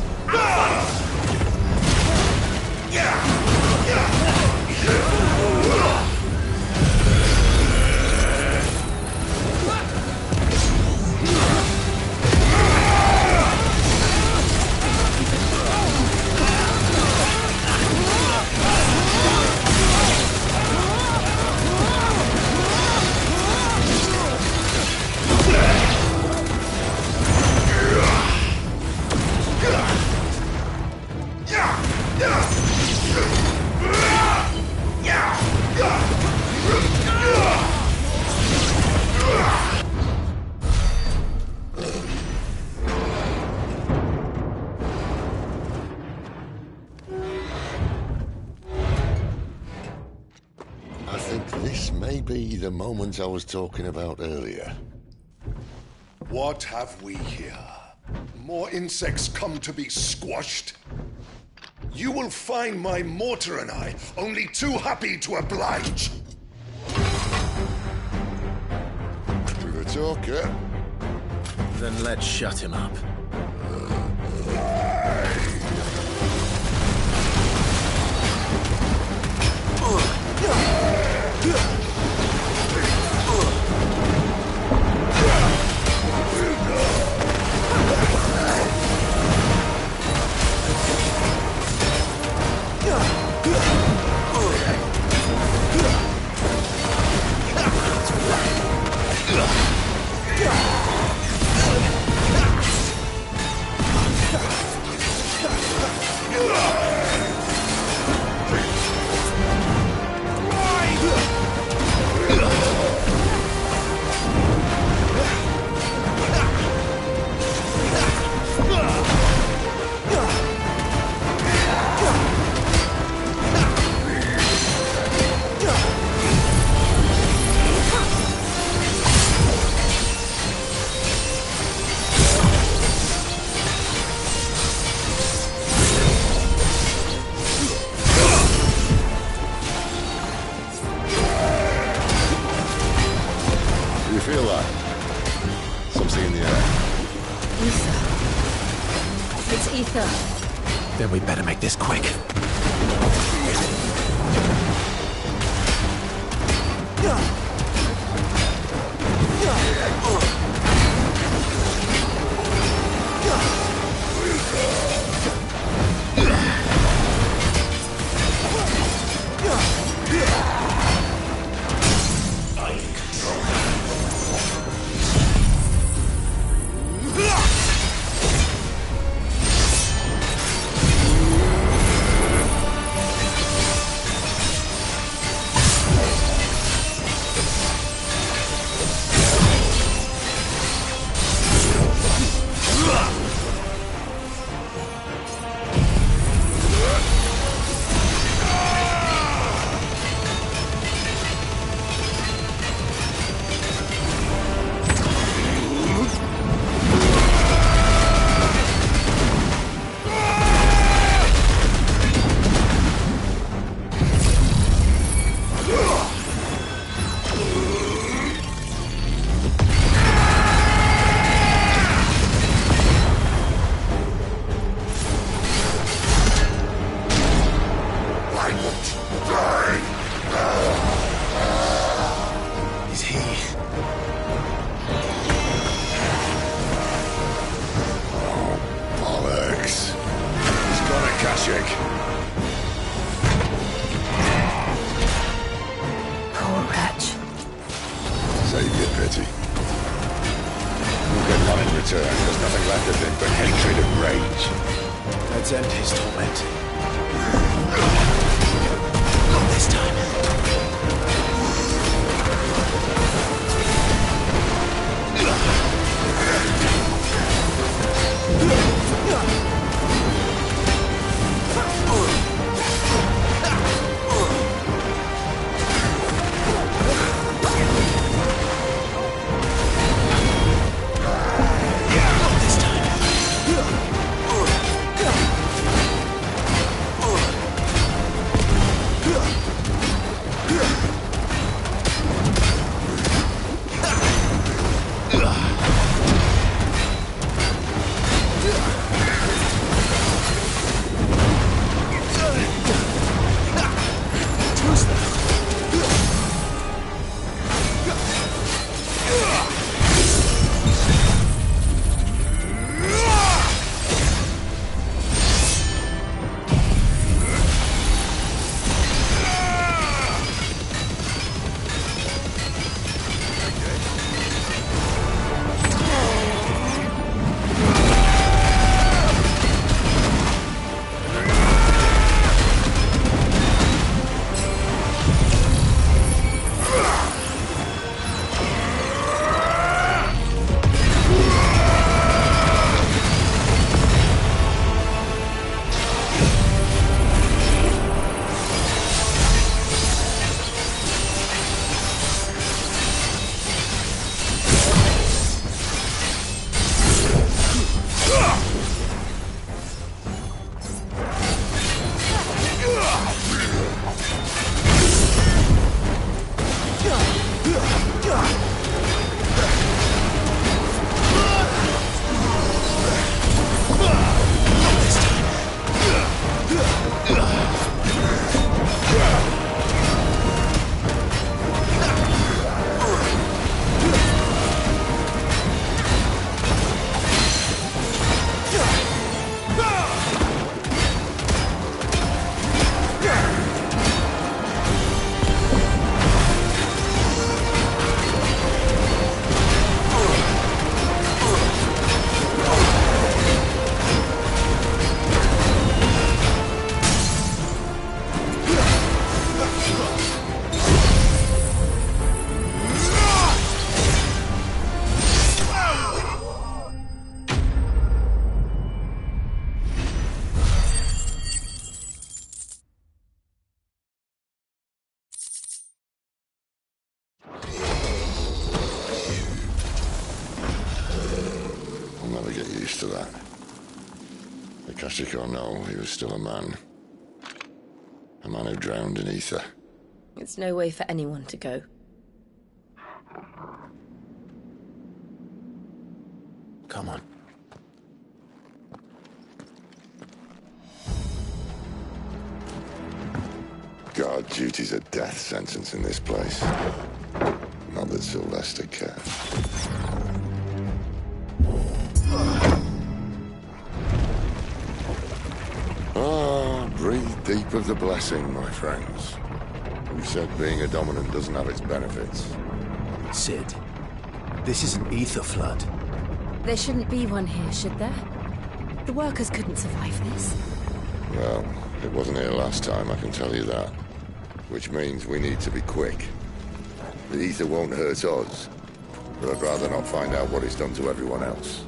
[SPEAKER 8] I think this may be the moment I was talking about earlier.
[SPEAKER 6] What have we here? More insects come to be squashed? You will find my mortar and I only too happy to oblige.
[SPEAKER 8] With a talker.
[SPEAKER 2] Then let's shut him up.
[SPEAKER 8] Feel that? Something in the air.
[SPEAKER 1] Ether. It's ether.
[SPEAKER 2] Then we better make this quick.
[SPEAKER 1] Poor wretch.
[SPEAKER 8] Save your pity. You'll get none in return. There's nothing left of him but hatred and rage.
[SPEAKER 2] Let's end his torment. Not this time.
[SPEAKER 8] Yeah. used to that. Akashic or no, he was still a man. A man who drowned in ether.
[SPEAKER 1] It's no way for anyone to go.
[SPEAKER 2] Come on.
[SPEAKER 8] Guard duty's a death sentence in this place. Not that Sylvester cares. Breathe deep of the blessing, my friends. Who said being a dominant doesn't have its benefits?
[SPEAKER 10] Cid, this is an ether flood.
[SPEAKER 1] There shouldn't be one here, should there? The workers couldn't survive this.
[SPEAKER 8] Well, it wasn't here last time, I can tell you that. Which means we need to be quick. The ether won't hurt us, but I'd rather not find out what it's done to everyone else.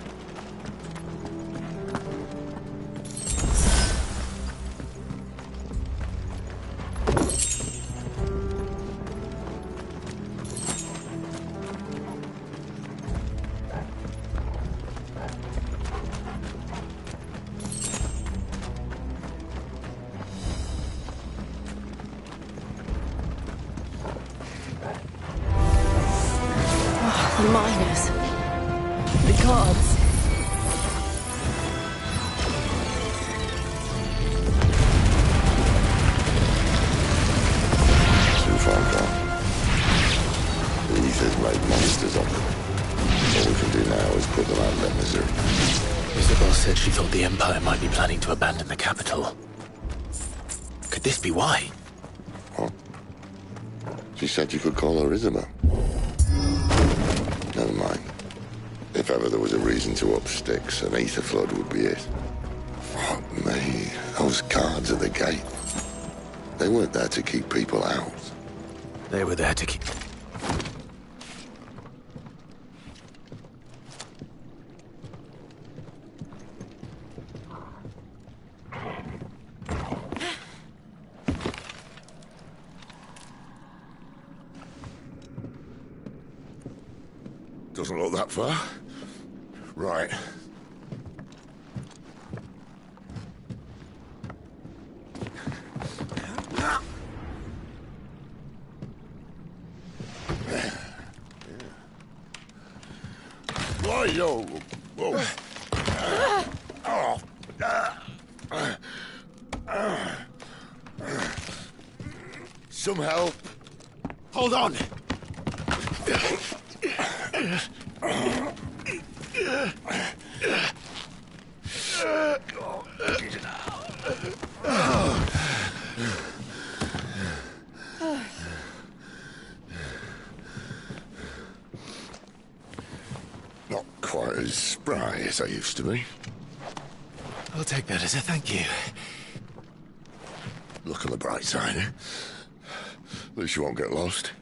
[SPEAKER 1] The miners. The gods.
[SPEAKER 8] Too far gone. The ether's made monsters of them. All we can do now is put them out of their misery.
[SPEAKER 2] Isabel said she thought the Empire might be planning to abandon the capital. Could this be why?
[SPEAKER 8] What? She said you could call her Isabel. Never mind. If ever there was a reason to up sticks, an ether flood would be it. Fuck me. Those guards at the gate. They weren't there to keep people out.
[SPEAKER 2] They were there to keep...
[SPEAKER 8] Doesn't look that far. Right. Why, yo? Whoa. Some help.
[SPEAKER 10] Hold on.
[SPEAKER 8] Not quite as spry as I used to be.
[SPEAKER 2] I'll take that as a thank you.
[SPEAKER 8] Look on the bright side, eh? At least you won't get lost.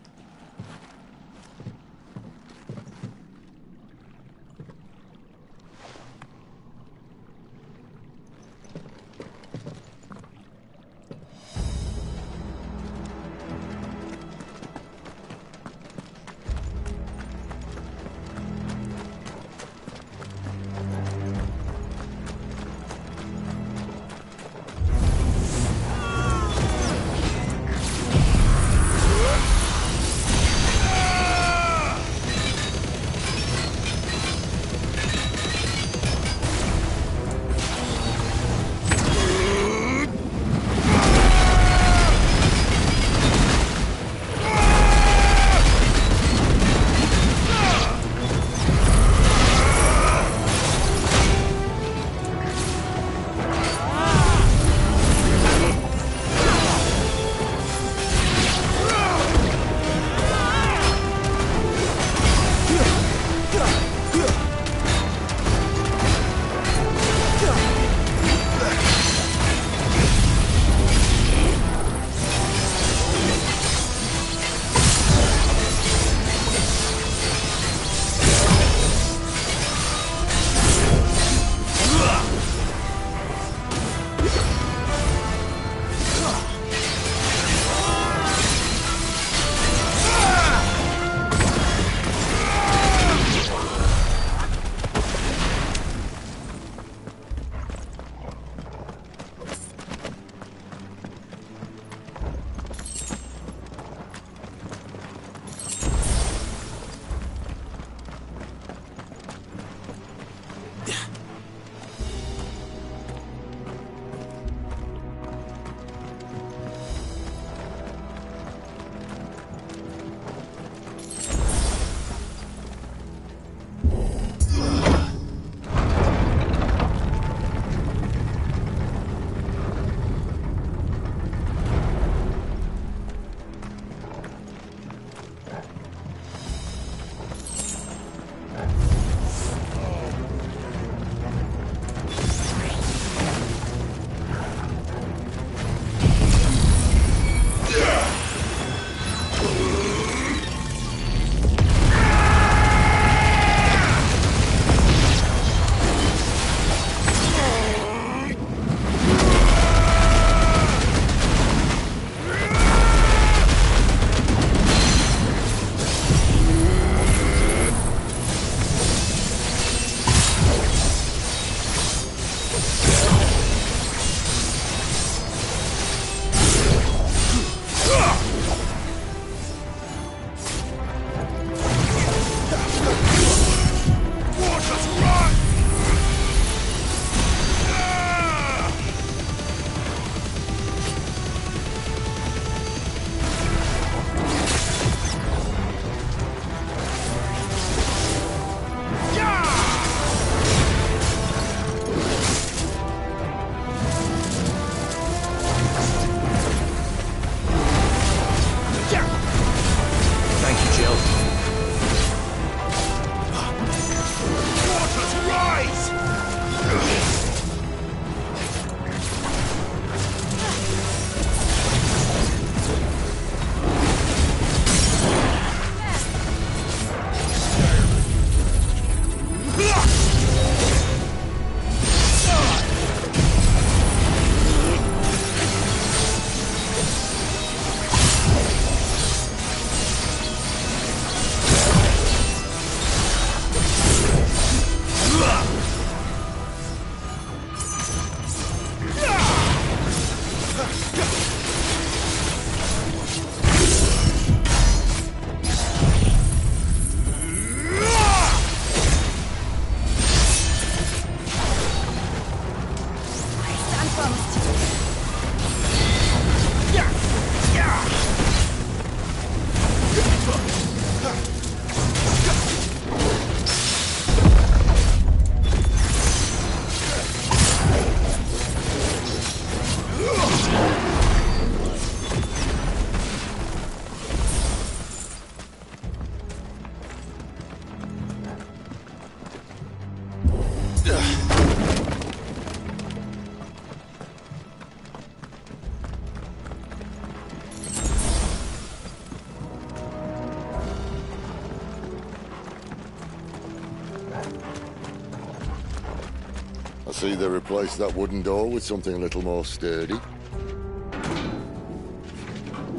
[SPEAKER 8] I see they replaced that wooden door with something a little more sturdy.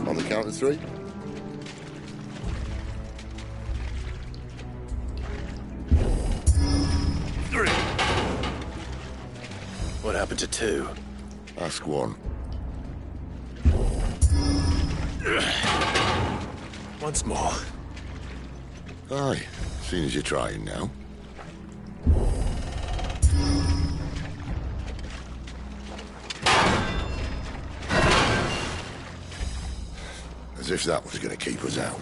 [SPEAKER 8] On the count of 3.
[SPEAKER 2] What happened to 2?
[SPEAKER 8] Ask 1.
[SPEAKER 2] Once more.
[SPEAKER 8] Aye, seeing as you're trying now. As if that was going to keep us out.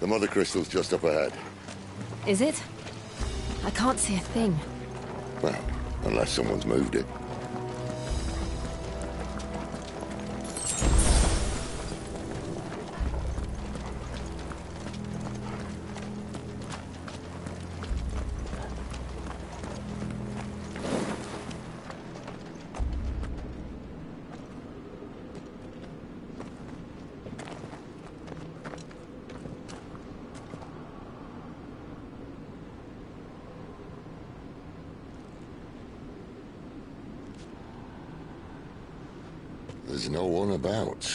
[SPEAKER 8] The mother crystal's just up ahead.
[SPEAKER 1] Is it? I can't see a thing.
[SPEAKER 8] Well, unless someone's moved it. There's no one about.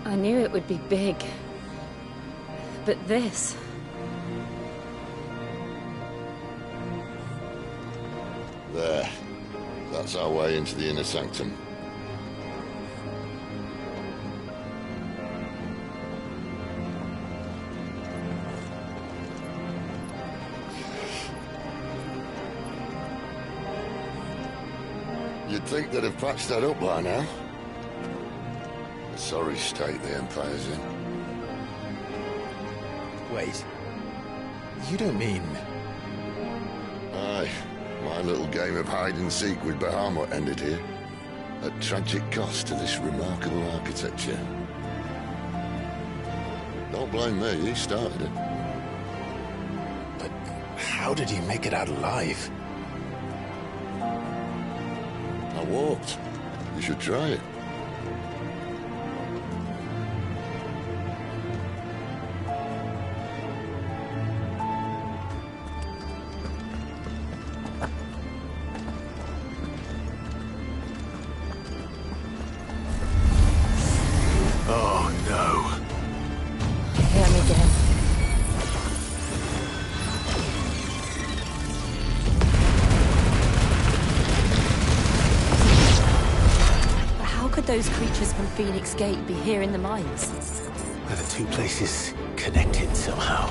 [SPEAKER 1] I knew it would be big. But this...
[SPEAKER 8] There. That's our way into the inner sanctum. You'd think they'd have patched that up by now. A sorry state the Empire's in.
[SPEAKER 2] Wait. You don't mean...
[SPEAKER 8] Aye. My little game of hide-and-seek with Bahamut ended here. At tragic cost to this remarkable architecture. Don't blame me, he started it.
[SPEAKER 2] But how did he make it out alive?
[SPEAKER 8] I walked. You should try it.
[SPEAKER 2] Oh, no.
[SPEAKER 1] Him again. But how could those creatures from Phoenix Gate be here in the mines?
[SPEAKER 2] Are the 2 places connected somehow?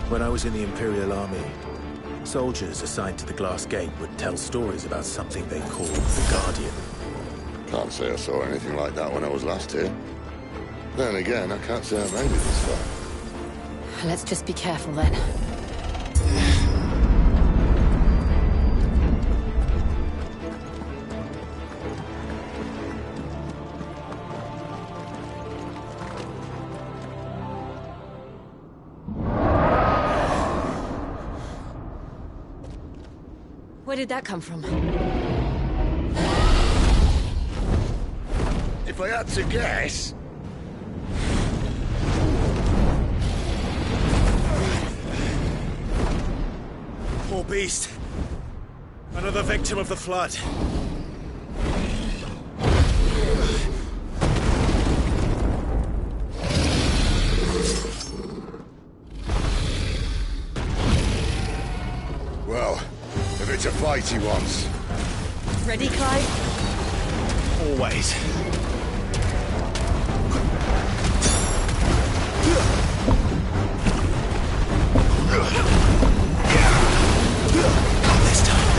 [SPEAKER 10] When I was in the Imperial Army, soldiers assigned to the Glass Gate would tell stories about something they called the Guardian.
[SPEAKER 8] Can't say I saw anything like that when I was last here. Then again, I can't say I made it this far.
[SPEAKER 1] Let's just be careful then. Where did that come from?
[SPEAKER 8] If I had to guess...
[SPEAKER 10] Poor beast. Another victim of the Flood.
[SPEAKER 8] Well, if it's a fight he wants.
[SPEAKER 1] Ready, Clive?
[SPEAKER 10] Always. This time.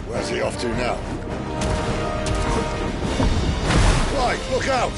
[SPEAKER 8] Where's he off to now? Right, look out!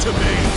[SPEAKER 6] to me!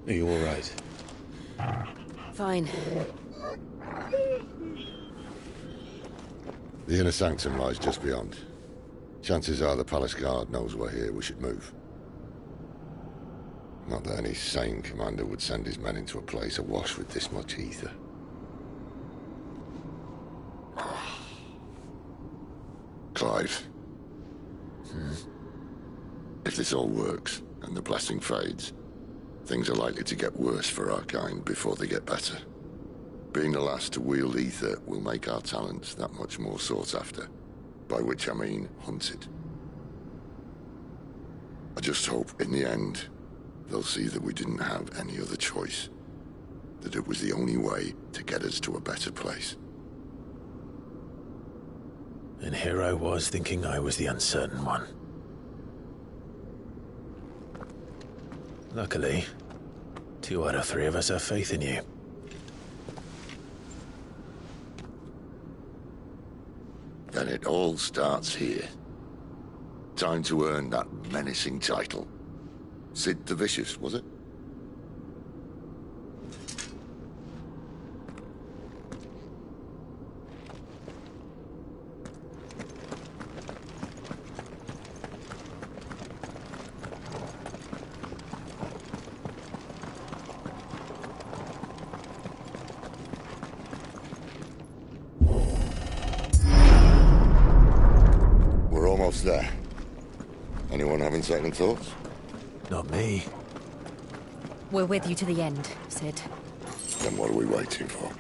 [SPEAKER 2] Are you all right?
[SPEAKER 1] Fine.
[SPEAKER 8] The inner sanctum lies just beyond. Chances are the palace guard knows we're here. We should move. Not that any sane commander would send his men into a place awash with this much ether. Clive. If this all works, and the blessing fades, things are likely to get worse for our kind before they get better. Being the last to wield ether will make our talents that much more sought after. By which I mean hunted. I just hope, in the end, they'll see that we didn't have any other choice. That it was the only way to get us to a better place.
[SPEAKER 10] And here I was thinking I was the uncertain one. Luckily, 2 out of 3 of us have faith in you.
[SPEAKER 8] Then it all starts here. Time to earn that menacing title. Sid the Vicious, was it? There. Anyone having second thoughts?
[SPEAKER 10] Not me.
[SPEAKER 21] We're with you to the end, Sid.
[SPEAKER 8] Then what are we waiting for?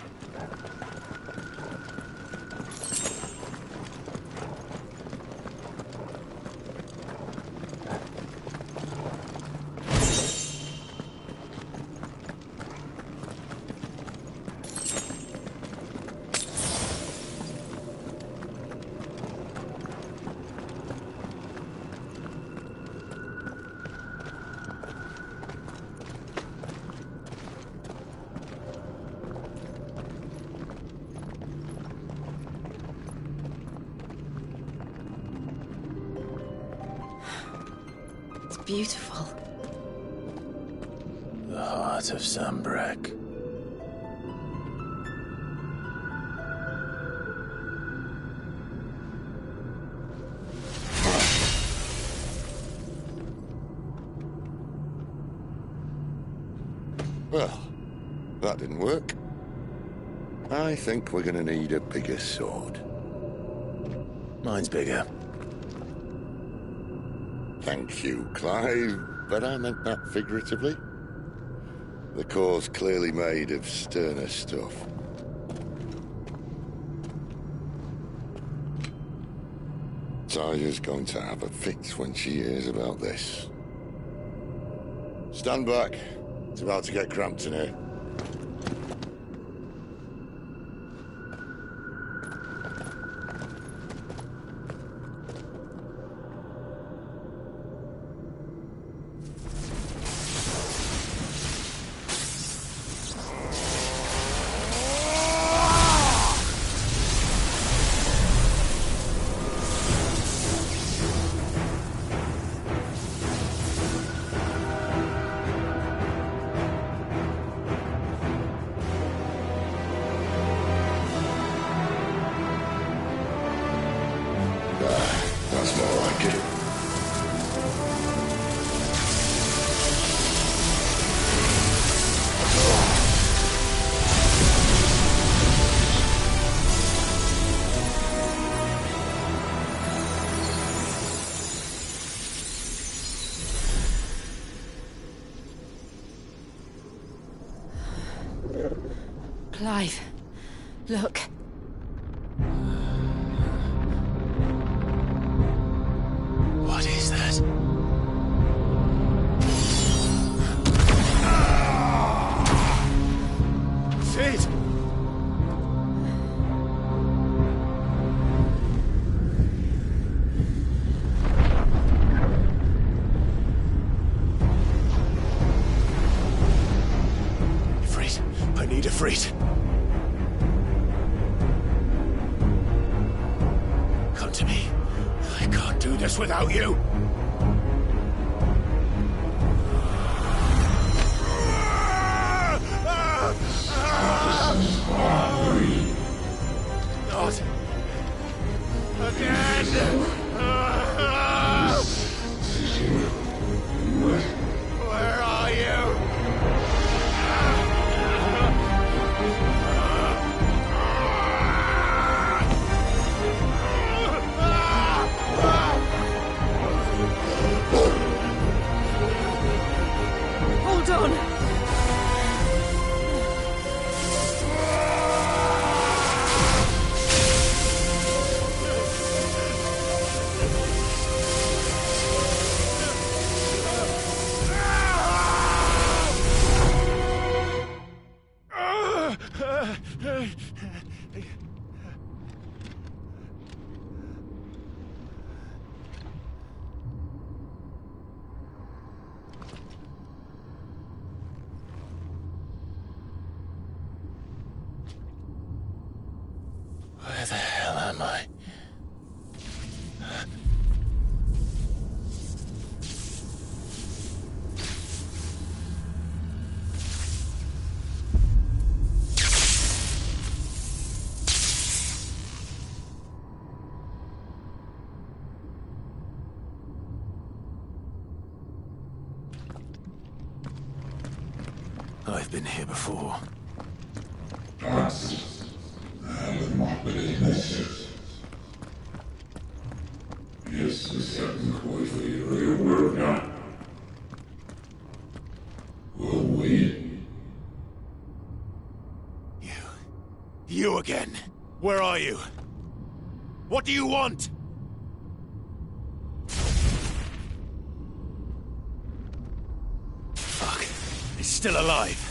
[SPEAKER 1] Beautiful.
[SPEAKER 10] The heart of Sanbreque.
[SPEAKER 8] Well, that didn't work. I think we're gonna need a bigger sword.
[SPEAKER 10] Mine's bigger.
[SPEAKER 8] Thank you, Clive, but I meant that figuratively. The core's clearly made of sterner stuff. Taya's going to have a fit when she hears about this. Stand back. It's about to get cramped in here. That's more like it.
[SPEAKER 1] Clive, look.
[SPEAKER 2] What is that? Sid! Ifrit, I need Ifrit. Come to me. I can't do this without you. Not again. Where are you?
[SPEAKER 1] Hold on. Where the hell am I? I've been here before. You again. Where are you? What do you want? Fuck. He's still alive.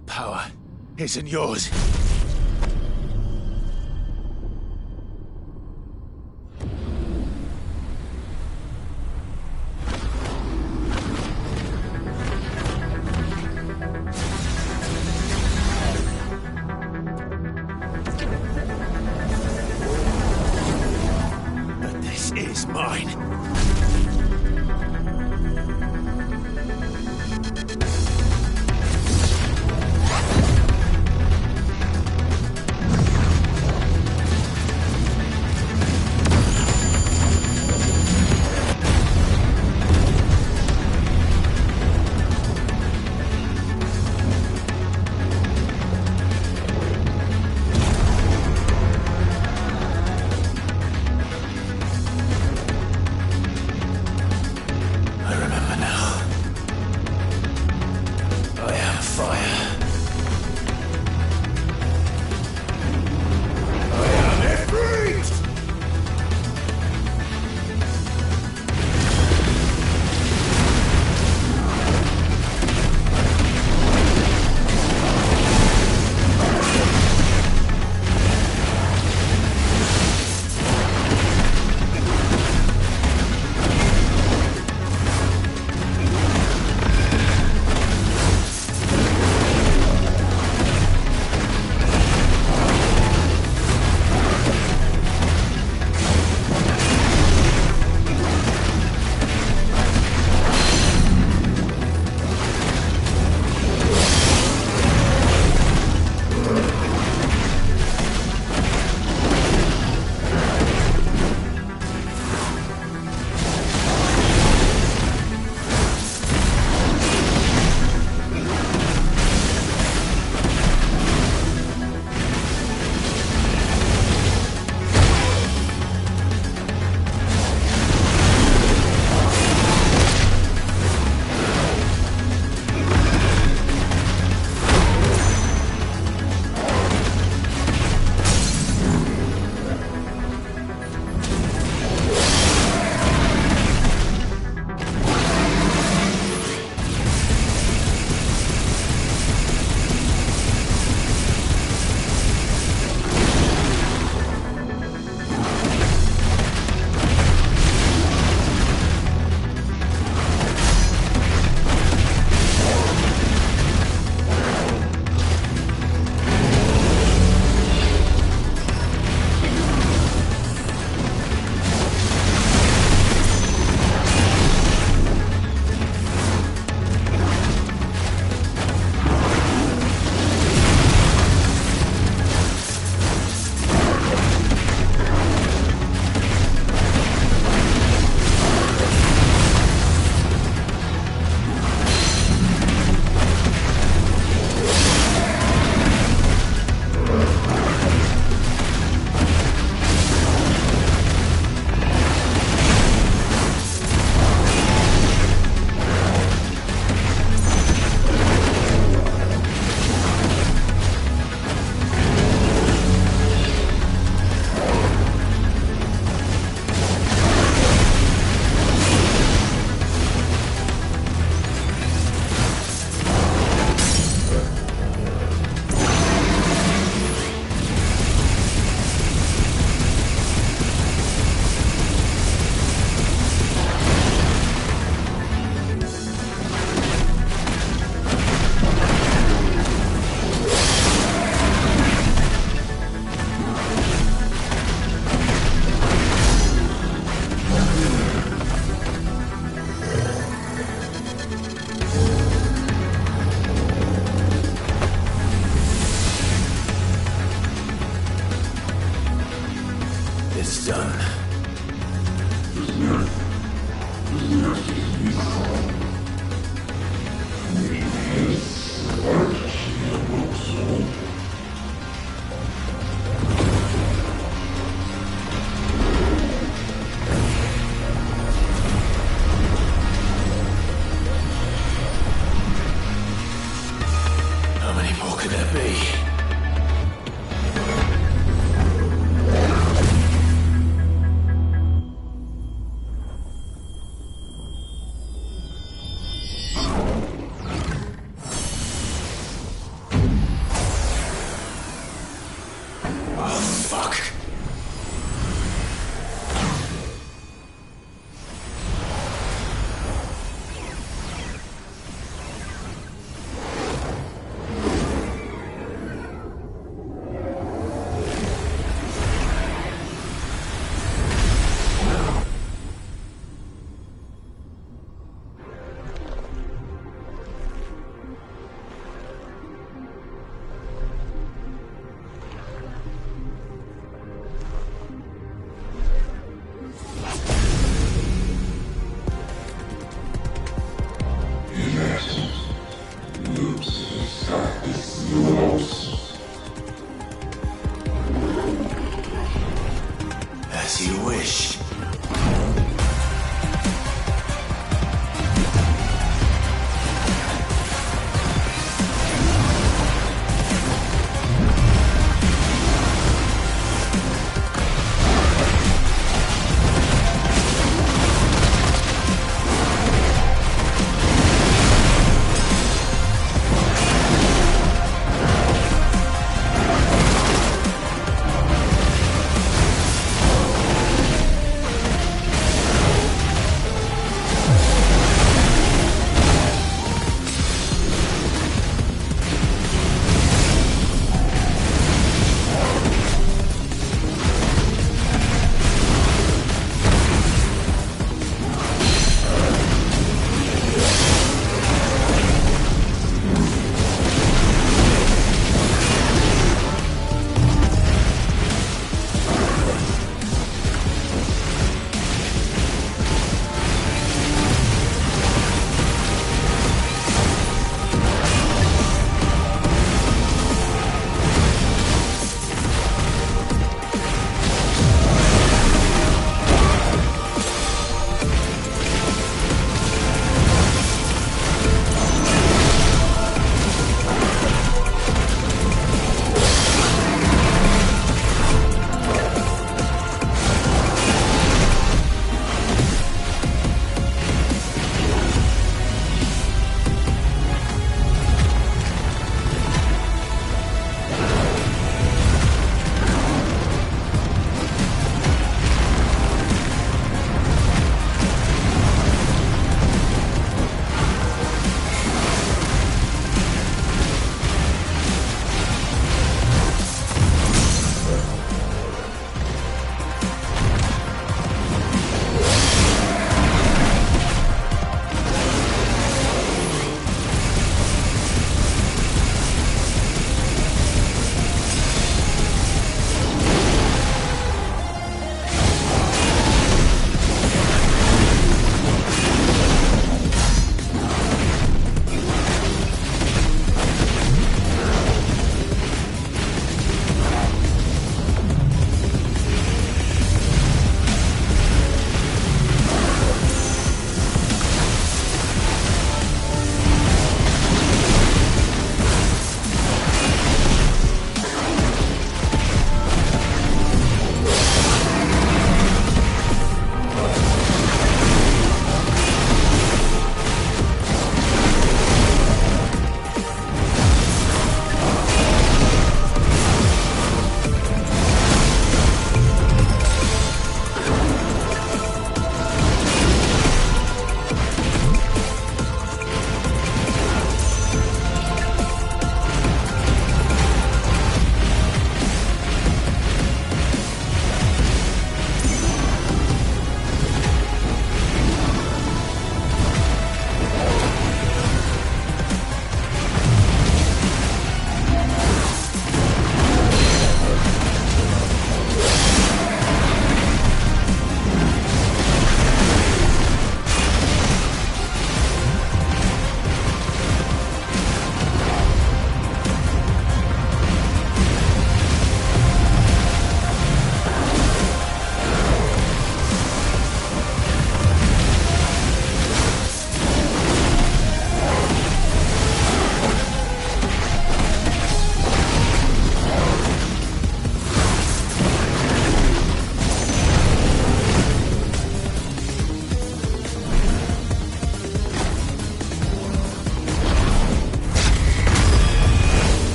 [SPEAKER 2] That power isn't yours. But this is mine.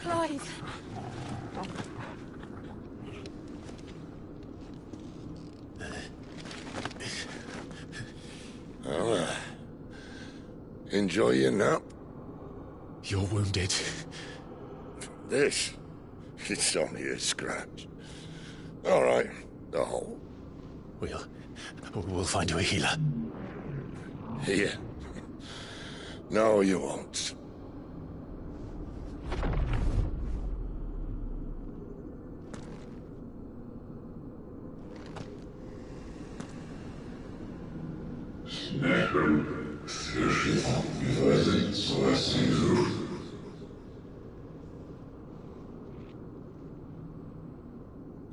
[SPEAKER 21] Clive.
[SPEAKER 8] Well, enjoy your nap.
[SPEAKER 2] You're wounded.
[SPEAKER 8] This? It's only a scratch. All right, the hole.
[SPEAKER 2] We'll find you a healer.
[SPEAKER 8] Here. No, you won't.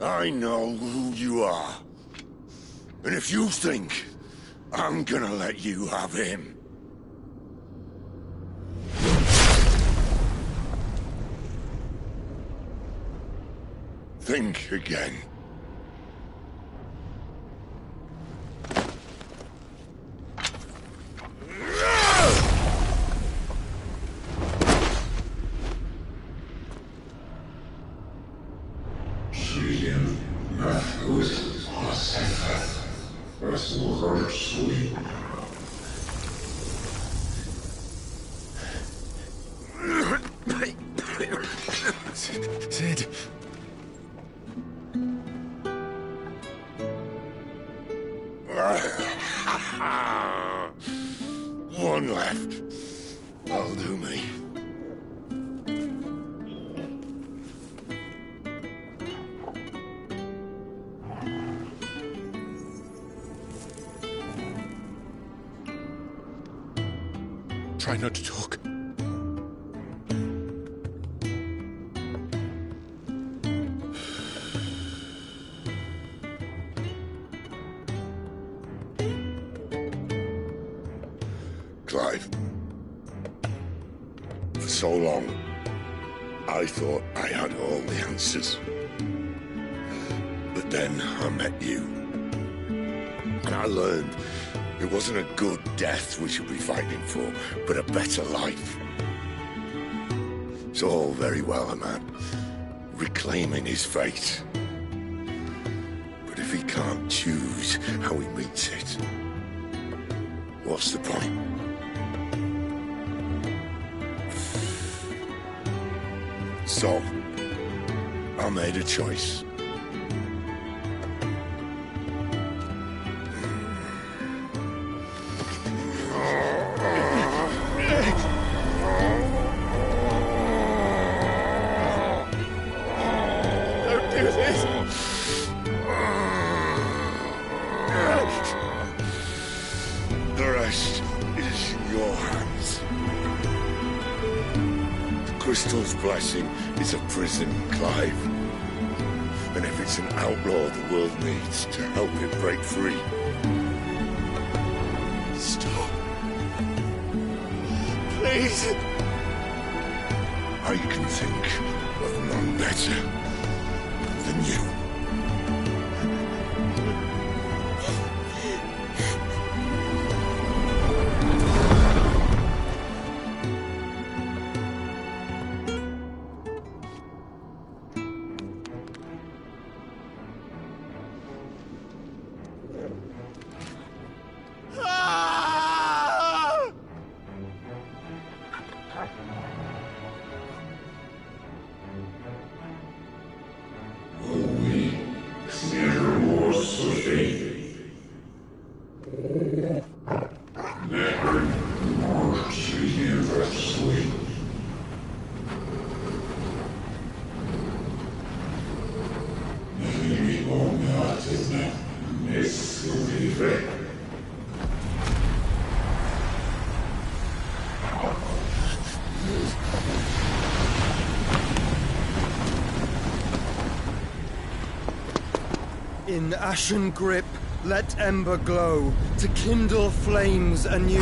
[SPEAKER 8] I know who you are. And if you think I'm gonna let you have him... think again.
[SPEAKER 2] Sid.
[SPEAKER 8] One left. That'll do me.
[SPEAKER 2] Try not to talk.
[SPEAKER 8] Clive. For so long, I thought I had all the answers. But then I met you. And I learned it wasn't a good death we should be fighting for, but a better life. It's all very well, a man reclaiming his fate. But if he can't choose how he meets it, what's the point? So, I made a choice.
[SPEAKER 2] Don't do this!
[SPEAKER 8] The rest is in your hands. The Crystal's blessing is a prison, Clive. And if it's an outlaw the world needs to help it break free...
[SPEAKER 2] Stop. Please.
[SPEAKER 8] I can think of none better than you.
[SPEAKER 2] Ah!
[SPEAKER 11] In ashen grip, let ember glow, to kindle flames anew.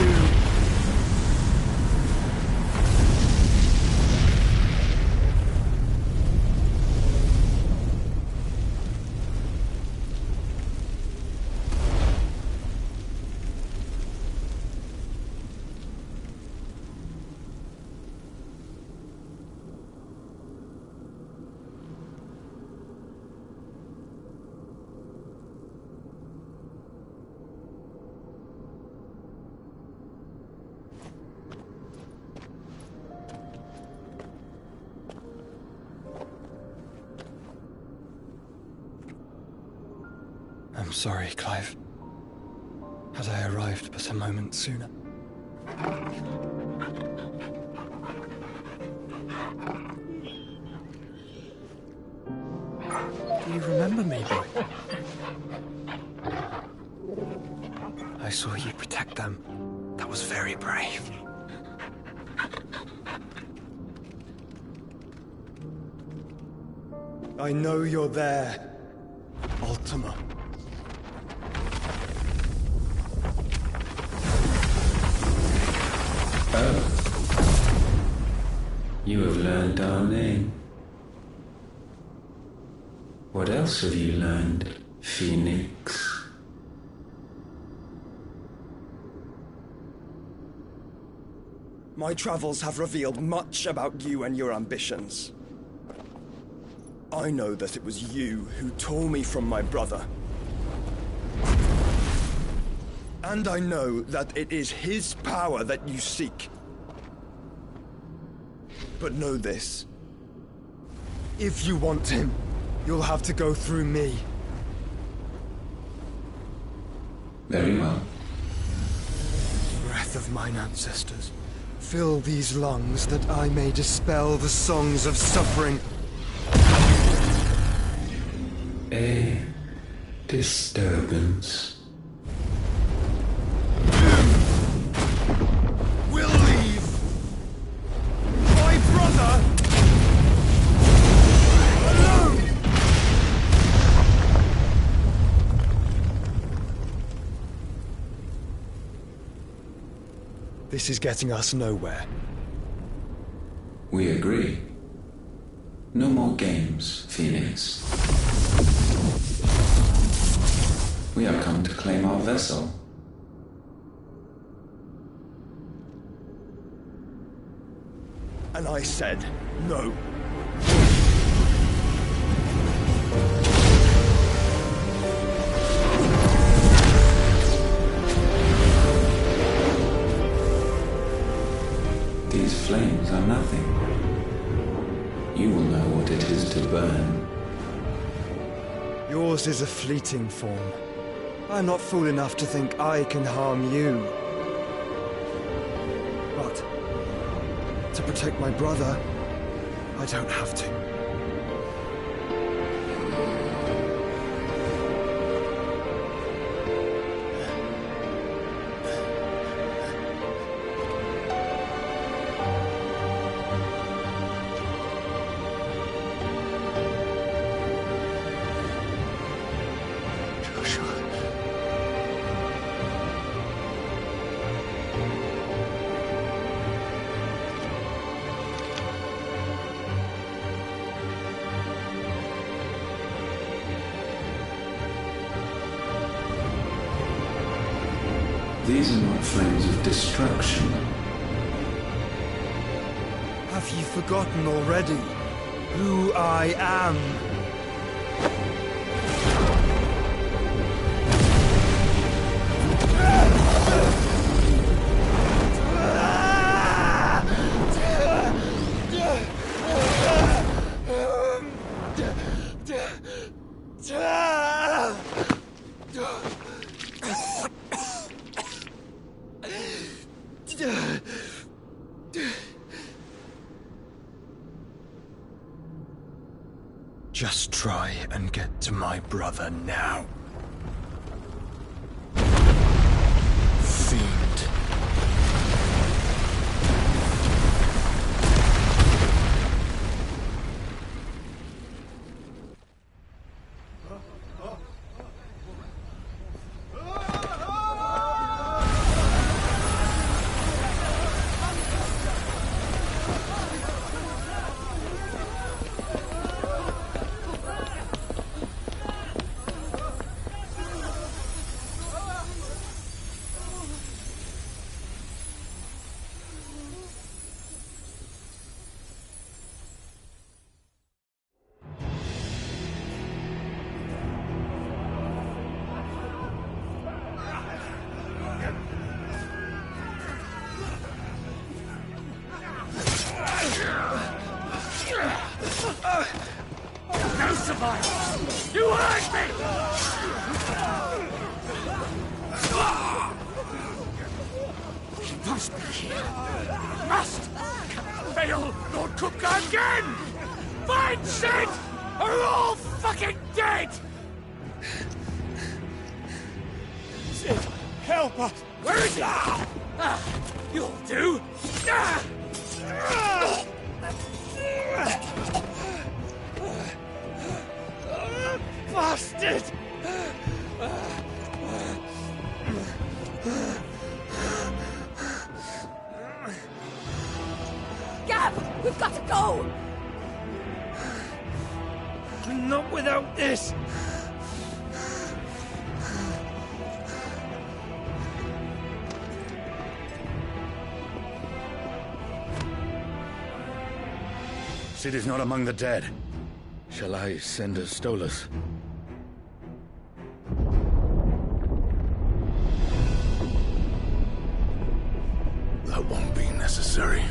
[SPEAKER 11] I'm sorry, Clive. Had I arrived but a moment sooner. Do you remember me, boy? I saw you protect them. That was very brave. I know you're there, Ultima.
[SPEAKER 12] Oh. You have learned our name. What else have you learned, Phoenix?
[SPEAKER 11] My travels have revealed much about you and your ambitions. I know that it was you who tore me from my brother. And I know that it is his power that you seek. But know this. If you want him, you'll have to go through me.
[SPEAKER 12] Very well.
[SPEAKER 11] Breath of mine ancestors, fill these lungs that I may dispel the songs of suffering.
[SPEAKER 12] A disturbance.
[SPEAKER 11] We'll leave! My brother! Alone! This is getting us nowhere.
[SPEAKER 12] We agree. No more games, Phoenix. We have come to claim our vessel.
[SPEAKER 11] And I said no.
[SPEAKER 12] These flames are nothing. You will know what it is to burn.
[SPEAKER 11] Yours is a fleeting form. I'm not fool enough to think I can harm you. But to protect my brother, I don't have to.
[SPEAKER 12] These are not flames of destruction.
[SPEAKER 11] Have you forgotten already who I am? Just try and get to my brother now. Fiend.
[SPEAKER 4] No survival! You hurt me! He must be here. Must! Cannot fail Lord Kupka again! Find Sid! Or we're all fucking dead! Sid, help us! Where is he? You'll do! Bastard!
[SPEAKER 7] Gab, we've got to go!
[SPEAKER 4] Not without this!
[SPEAKER 3] Sid is not among the dead. Shall I send a Stolas?
[SPEAKER 2] That won't be necessary.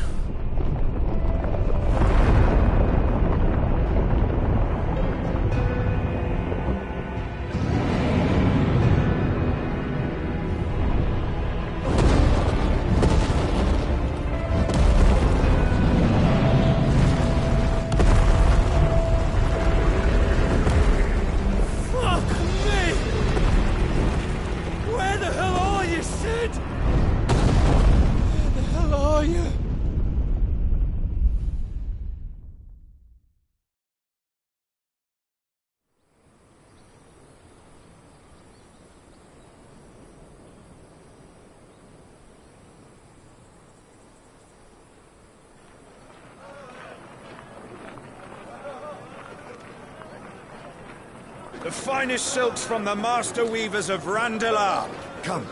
[SPEAKER 9] The finest silks from the master weavers of Randalar. Come,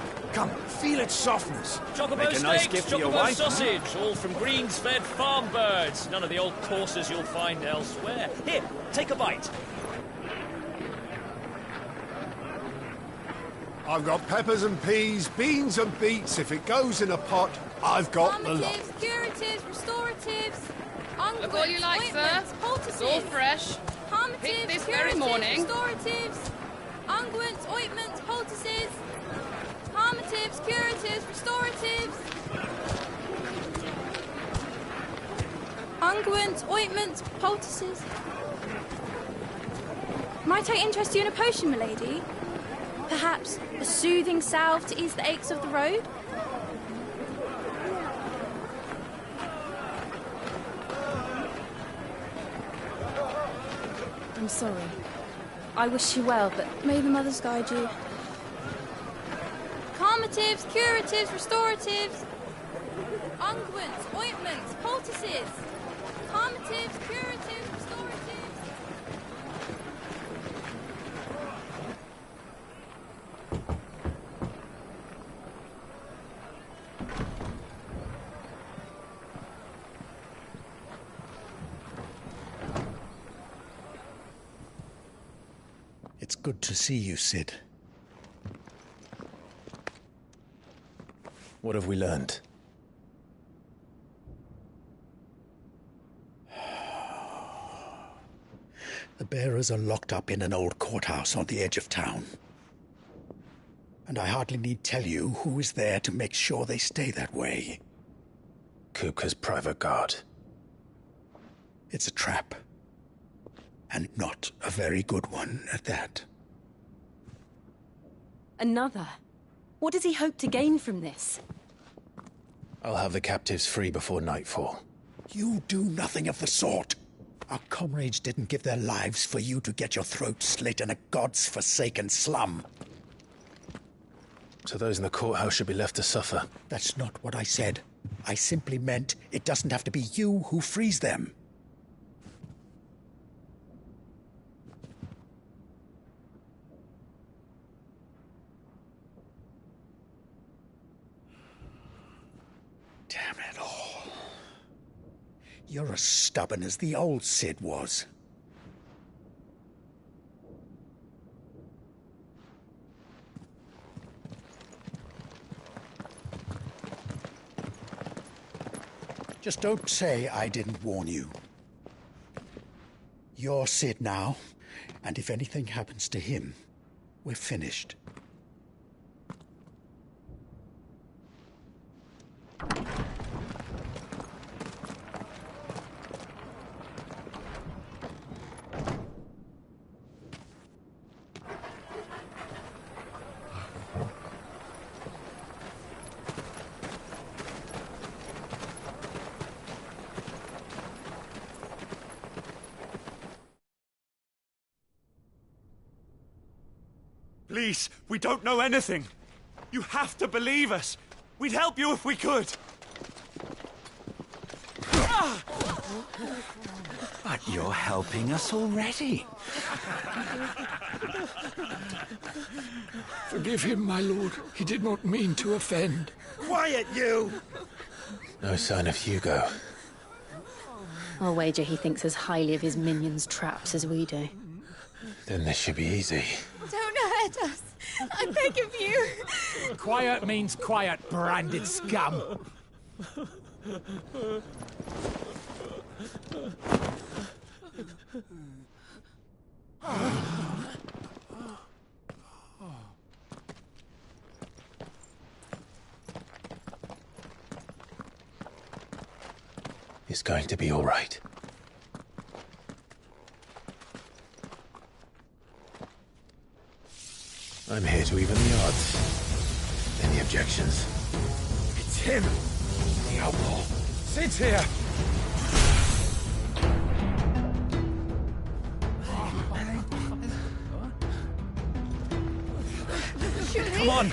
[SPEAKER 9] feel its softness.
[SPEAKER 14] Chocobo
[SPEAKER 9] Make a nice
[SPEAKER 14] steaks,
[SPEAKER 9] gift for your
[SPEAKER 14] chocobo
[SPEAKER 9] wife.
[SPEAKER 14] sausage, all from greens-fed farm birds. None of the old courses you'll find elsewhere. Here, take a bite.
[SPEAKER 15] I've got peppers and peas, beans and beets. If it goes in a pot, I've got the lot.
[SPEAKER 25] Calmatives, curatives, restoratives, unguents,
[SPEAKER 26] Look all you like, sir.
[SPEAKER 25] ointments, poultices.
[SPEAKER 26] It's all fresh.
[SPEAKER 25] Calmatives,
[SPEAKER 26] Picked this
[SPEAKER 25] curatives,
[SPEAKER 26] very morning.
[SPEAKER 25] restoratives, unguents, ointments, poultices. Calmatives, curatives, restoratives. Unguents, ointments, poultices. Might I interest you in a potion, milady? Perhaps a soothing salve to ease the aches of the road? I'm sorry. I wish you well, but may the mothers guide you. Calmatives, curatives, restoratives. Unguents, ointments, poultices. Calmatives, curatives, restoratives.
[SPEAKER 22] It's good to see you, Sid.
[SPEAKER 2] What have we learned?
[SPEAKER 22] The bearers are locked up in an old courthouse on the edge of town. And I hardly need tell you who is there to make sure they stay that way.
[SPEAKER 2] Kupka's private guard.
[SPEAKER 22] It's a trap. And not a very good one at that.
[SPEAKER 1] Another? What does he hope to gain from this?
[SPEAKER 2] I'll have the captives free before nightfall.
[SPEAKER 22] You do nothing of the sort. Our comrades didn't give their lives for you to get your throat slit in a god's-forsaken slum.
[SPEAKER 2] So those in the courthouse should be left to suffer.
[SPEAKER 22] That's not what I said. I simply meant it doesn't have to be you who frees them. Damn it all. You're as stubborn as the old Sid was. Just don't say I didn't warn you. You're Cid now, and if anything happens to him, we're finished.
[SPEAKER 9] Please, we don't know anything. You have to believe us. We'd help you if we could.
[SPEAKER 13] But you're helping us already.
[SPEAKER 2] Forgive him, my lord. He did not mean to offend.
[SPEAKER 9] Quiet, you!
[SPEAKER 2] No sign of Hugo.
[SPEAKER 1] I'll wager he thinks as highly of his minions' traps as we do.
[SPEAKER 2] Then this should be easy.
[SPEAKER 25] Don't hurt us. I beg of you.
[SPEAKER 15] Quiet means quiet, branded scum.
[SPEAKER 2] It's going to be all right. I'm here to even the odds. Any objections?
[SPEAKER 9] It's him! The outlaw. Sid's here! Come on!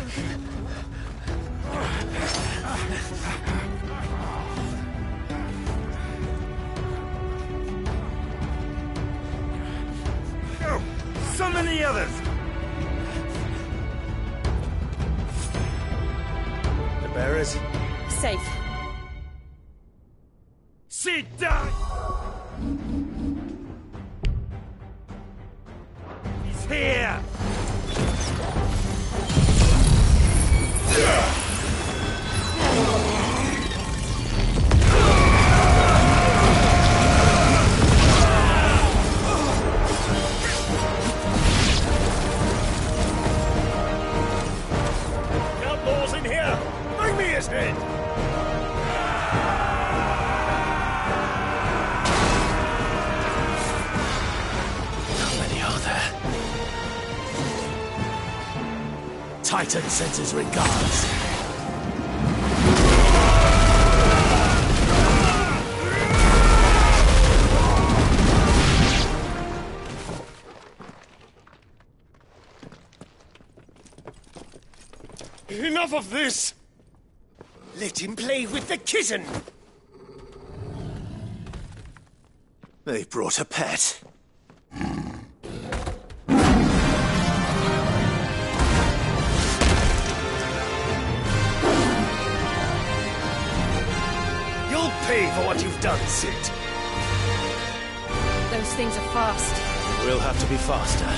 [SPEAKER 9] Go! Summon the others! The bearers?
[SPEAKER 25] Safe.
[SPEAKER 9] Sit down! He's here!
[SPEAKER 14] Outlaws in here! Bring me his head!
[SPEAKER 2] How many are there?
[SPEAKER 15] Titan sends his regards.
[SPEAKER 9] Enough of this! Let him play with the kitten!
[SPEAKER 15] They brought a pet.
[SPEAKER 9] You'll pay for what you've done, Cid.
[SPEAKER 1] Those things are fast.
[SPEAKER 10] We'll have to be faster.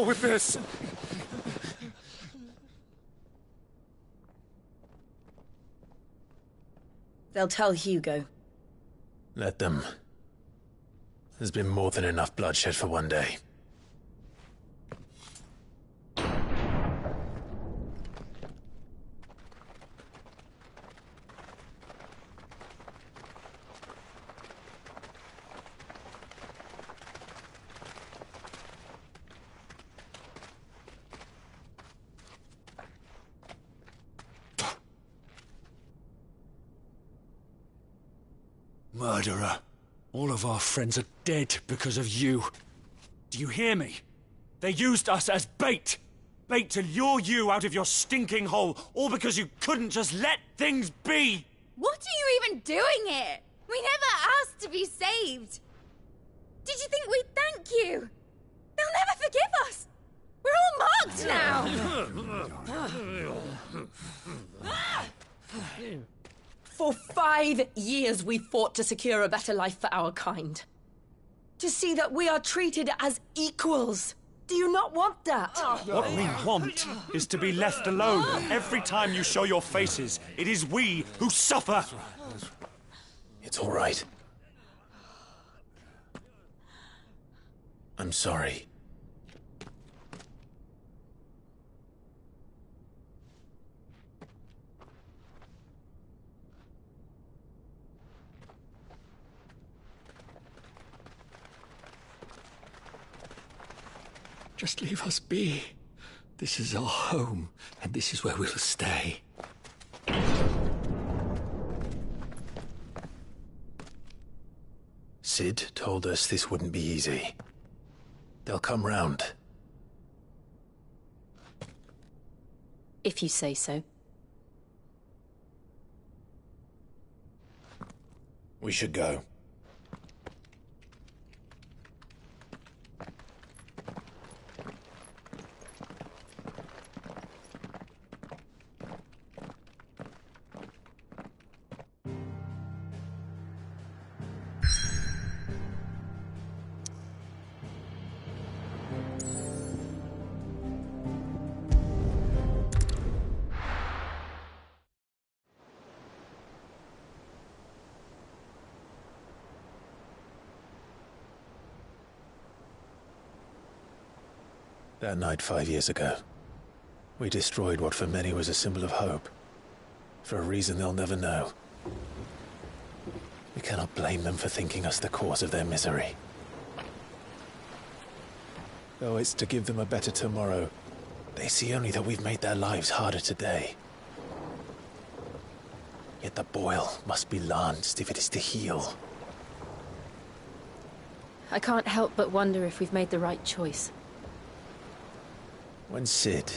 [SPEAKER 9] with this!
[SPEAKER 16] They'll tell Hugo.
[SPEAKER 2] Let them. There's been more than enough bloodshed for one day.
[SPEAKER 9] Murderer. All of our friends are dead because of you. Do you hear me? They used us as bait. Bait to lure you out of your stinking hole, all because you couldn't just let things be.
[SPEAKER 25] What are you even doing here? We never asked to be saved. Did you think we'd thank you? They'll never forgive us. We're all marked now.
[SPEAKER 16] For 5 years we fought to secure a better life for our kind. To see that we are treated as equals. Do you not want that?
[SPEAKER 9] What we want is to be left alone. Every time you show your faces, it is we who suffer.
[SPEAKER 2] It's all right. I'm sorry.
[SPEAKER 22] Just leave us be. This is our home, and this is where we'll stay.
[SPEAKER 2] Cid told us this wouldn't be easy. They'll come round.
[SPEAKER 1] If you say so.
[SPEAKER 2] We should go. That night 5 years ago, we destroyed what for many was a symbol of hope. For a reason they'll never know. We cannot blame them for thinking us the cause of their misery. Though it's to give them a better tomorrow, they see only that we've made their lives harder today. Yet the boil must be lanced if it is to heal.
[SPEAKER 1] I can't help but wonder if we've made the right choice.
[SPEAKER 2] When Cid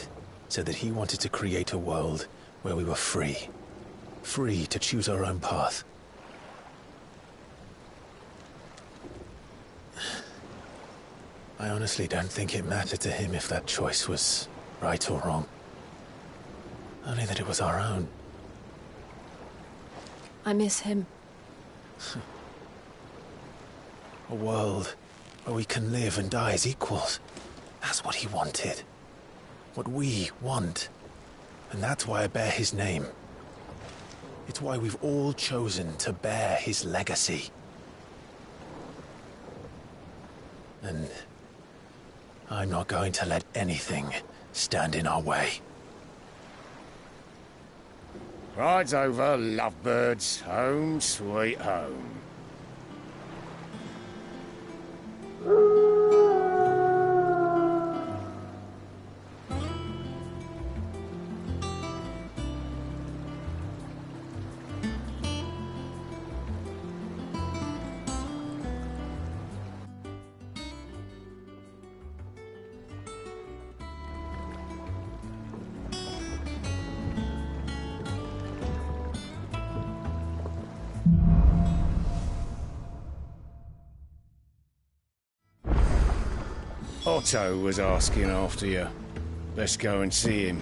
[SPEAKER 2] said that he wanted to create a world where we were free. Free to choose our own path. I honestly don't think it mattered to him if that choice was right or wrong. Only that it was our own.
[SPEAKER 1] I miss him.
[SPEAKER 2] A world where we can live and die as equals. That's what he wanted. What we want. And that's why I bear his name. It's why we've all chosen to bear his legacy. And I'm not going to let anything stand in our way.
[SPEAKER 4] Ride's over, lovebirds. Home sweet home. Otto was asking after you. Let's go and see him.